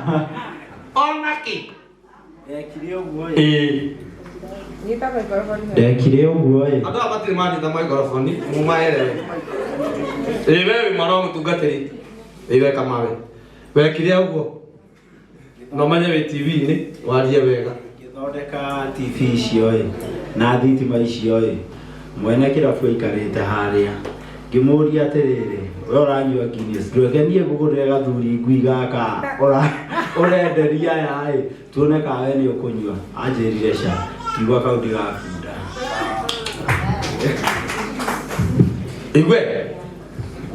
Onaki. Ndekire ũguo. Ndekire ũguo. Andũ aya matirĩ manyita microphone, mumaere. Wewe mwana mũtungatĩri. Iwe kamawe. Wekire ũguo. No manye we TV ni warie wega. Ngĩthondeka TV icio na thitima icio mwene kĩrabu aikarĩte harĩa. Ngĩmũria atĩrĩrĩ, we ũranyua Guinness, ndwĩkenie ngũgũrĩre gathuri ngui gaka ũrenderia aya tuone kana we nĩ ũkũnyua. Anjĩrire ca kiugo kau ndigakunda. Igwe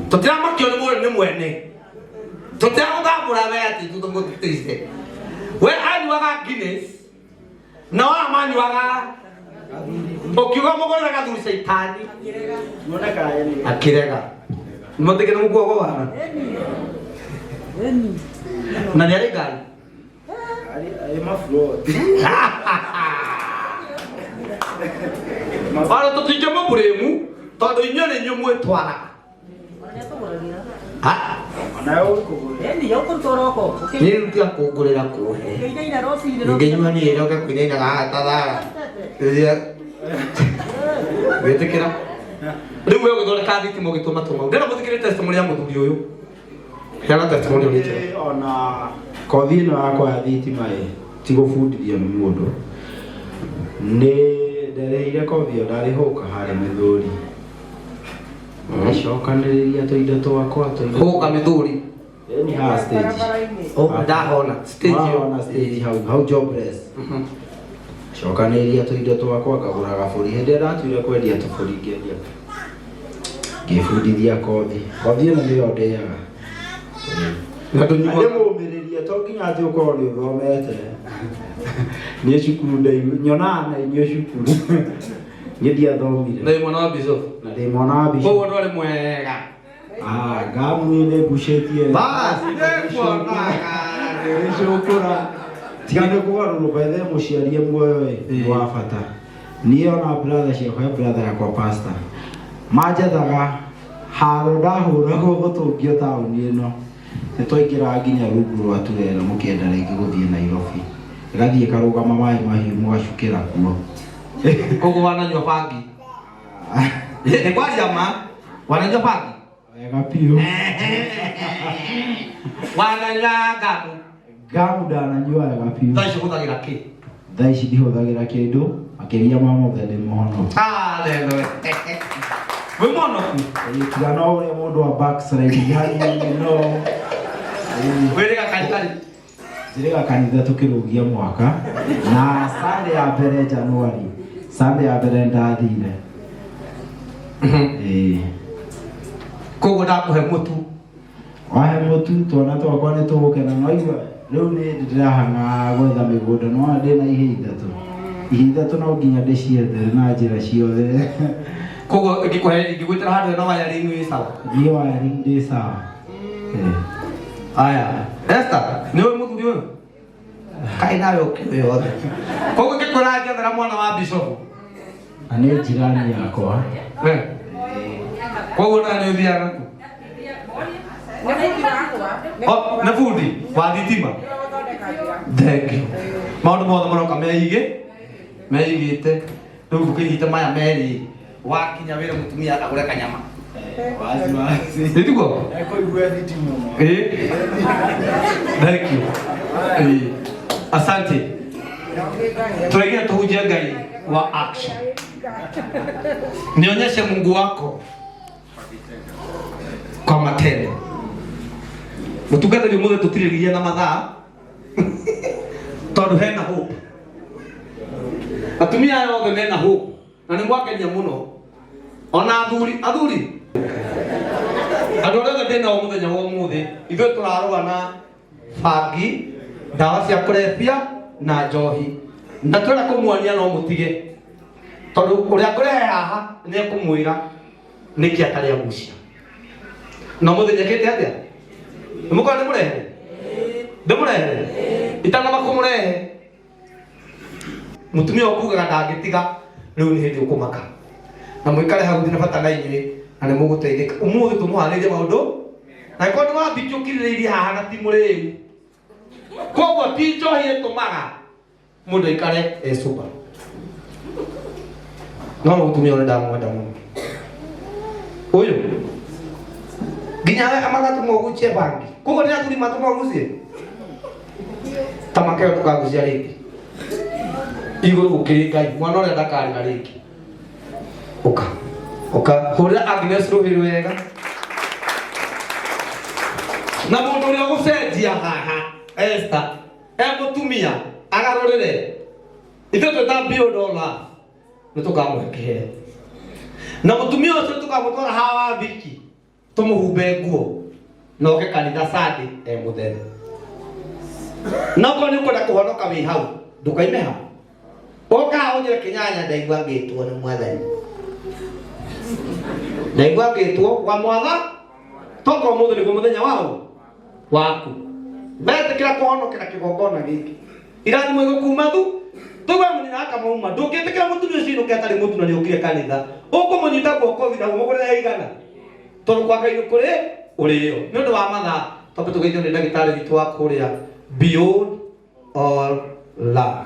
tũtiramakio nĩ mwene. Tũtiragũthambũra we atĩ tũtũmũtĩte. We anyuaga Guinness na wa manyuaga ukiuga mũgũrĩre gathuri caitani tuone kana we nĩ akĩrega. Mũtikĩre mũkuogo wana na nĩ arĩ ngari Wala tũtingĩmũbũrĩmu tondũ inyuĩ nĩ inyuĩ mwĩtwaraga. Ni rutia kungurira kuhe. Ngenyuma ni ero ke kwinena ga tada. Wetekera. Riu wewe gũthondeka ka thitimo gĩtũma tũma. Ndĩra mũthikĩrĩte testimony ya mũthuri ũyũ. Yana testimony ũrĩte. Ona kothi ĩno yakwa ya thitima ti gũbundithio nĩ mũndũ. Nĩ ndereire kothi ĩyo ndarĩ hũka harĩ Mĩthũri. Cokanĩrĩria tũindo twakwa tũindo. Hũka Mĩthũri. Ni ha stage. Ndahona stage hau jobless. Cokanĩrĩria tũindo twakwa ngagũra gabũri. Hĩndĩ ĩrĩa ndatuire kwendia tũbũri ngĩendia ngĩbundithia kothi ĩno nĩyo ndĩaga ndĩmũmĩrĩrie to nginya atĩ ũkorwo nĩ ũthomete nĩ cukuru ndaihu nyonaga na inyuĩ cukuru niĩ ndiathomire ndĩ mwana wa bishop na ndĩ mwana wa bishop koguo ndwarĩ mwega ngamu nĩ ngucĩtie basi nĩkuonaga nĩcũkũra tiga nĩ kũgarũrũka ethe mũciari muoyo wa bata niĩ ona brother ciakwa brother yakwa pastor manjethaga haro ndahũragwo gũtũngio taũni ĩno nĩ twaingĩraga nginya rungu rwa turera mũkĩenda rĩngĩ gũthiĩ Nairobi ĩgathiĩ ĩkarũgama maĩ mahiũ mũgacukĩra kuo koguo wananyua bangi nĩ kwaria ma wananyua bangi wega piũ wananyua ngamu ndananyua wega piũ thaa ici hũthagĩra kĩ thaa ici ndihũthagĩra kĩndũ makĩria ma mothe ndĩ mũhonoku wĩ mũhonoku tiga no ũrĩa mũndũ wa backslide hanini no wĩrĩga kanitha njĩrĩga kanitha tũkĩrũgia mwaka na Sunday ya mbere January Sunday ya mbere ndathire koguo ndakũhe mũtu wahe mũtu twana twakwa nĩ tũgũkena no igua rĩu nĩ ndĩrahanga gwetha mĩgũnda no ndĩ na ihe ithatũ no nginya ndĩciethere na njĩra ciothe koguo ingĩgwĩtĩra handũ na wiring wĩ sawa niĩ wiring ndĩ sawa aya Esther nĩwe mũthuri ũyũ kaĩ nawe ũkĩũĩ yothe koguo ngĩkwĩra njethera mwana wa bishop na nĩ njirani yakwa koguo nawe nĩ ũthiaga nĩ bundi wa thitima thengi maũndũ mothe maroka meigĩte rĩu ngũkĩnyite maya merĩ wakinya wĩra mũtumia agũre kanyama Nĩtiguo? Thank you. Asante. Tuingie tuhujie Ngai wa action. Nionyeshe Mungu wako kwa matendo. Mũtungatĩri mũthĩ tũtirĩria na mathaa tondũ hena hope. Atumia aya othe mena hope na nĩ mwakenia mũno. Ona athuri andũ arĩa ndĩ nao mũthenya wa ũmũthĩ ithuĩ tũrarũa na bangi, ndawa cia kũrebia na njohi, na twĩra kũmuonia no mũtige tondũ ũrĩa ngũrehe haha nĩ ekũmwĩra nĩkĩ atarĩ agucia. Na mũthenya kĩte atĩa mũkorwo ndĩmũrehere itanamba kũmũrehe mũtumia ũkugaga ndangĩtiga rĩu nĩ hĩndĩ ũkũmaka na mwĩkare hau thĩ na bata na inyuĩ na nĩ mũgũteithĩka. Ũmũthĩ tũmũharĩrie maũndũ na ĩkorwo nĩ wambiki ũkirĩrĩirie haha na ti mũrĩu, koguo ti njohi ĩtũmaga mũndũ aikare ecuba. No mũtumia ũrĩa ndamwenda mũno ũyũ nginya amagatũma ũgucie bangi, koguo nĩ athuri matũma ũgucie ta makeo tũkagucia rĩngĩ igũrũ gũkĩrĩ Ngai mwana ũrĩa ndakarĩra rĩngĩ. Ũka hũrĩra Agnes rũhĩ wega na mũndũ ũrĩa ũgũcenjia haha Esther mũtumia agarũrĩre ithuĩ twĩta build all love nĩ tũkamũhe kĩheo na mũtumia ũcio tũkamũtwara haha wabiki tũmũhumbe nguo na oke kanitha Sunday mũthenya. Na okorwo nĩ ũkwenda kũhonoka wĩ hau ndũkaime hau, oka ũnjĩre Kĩnyanya ndaigua ngĩtwo nĩ Mwathani, ndaigua ngĩtwo wa Mwatha toka ũmũthĩ nĩguo mũthenya waku betĩkĩra kũhonokera kĩgongona gĩkĩ irathimo igũkuma thu tũgwe mũnina akamauma ndũngĩtĩkĩra mũtumia ũcio inũke atarĩ mũtu na nĩ ũkire kanitha ũkũmũnyita guoko thĩ na ũmũgũrĩre igana tondũ kwa Ngai kũrĩ ũrĩo nĩ ũndũ wa mathaa tondũ tũgeithio nĩ ndagĩtarĩ witũ wa kũrĩa Beyond All Love.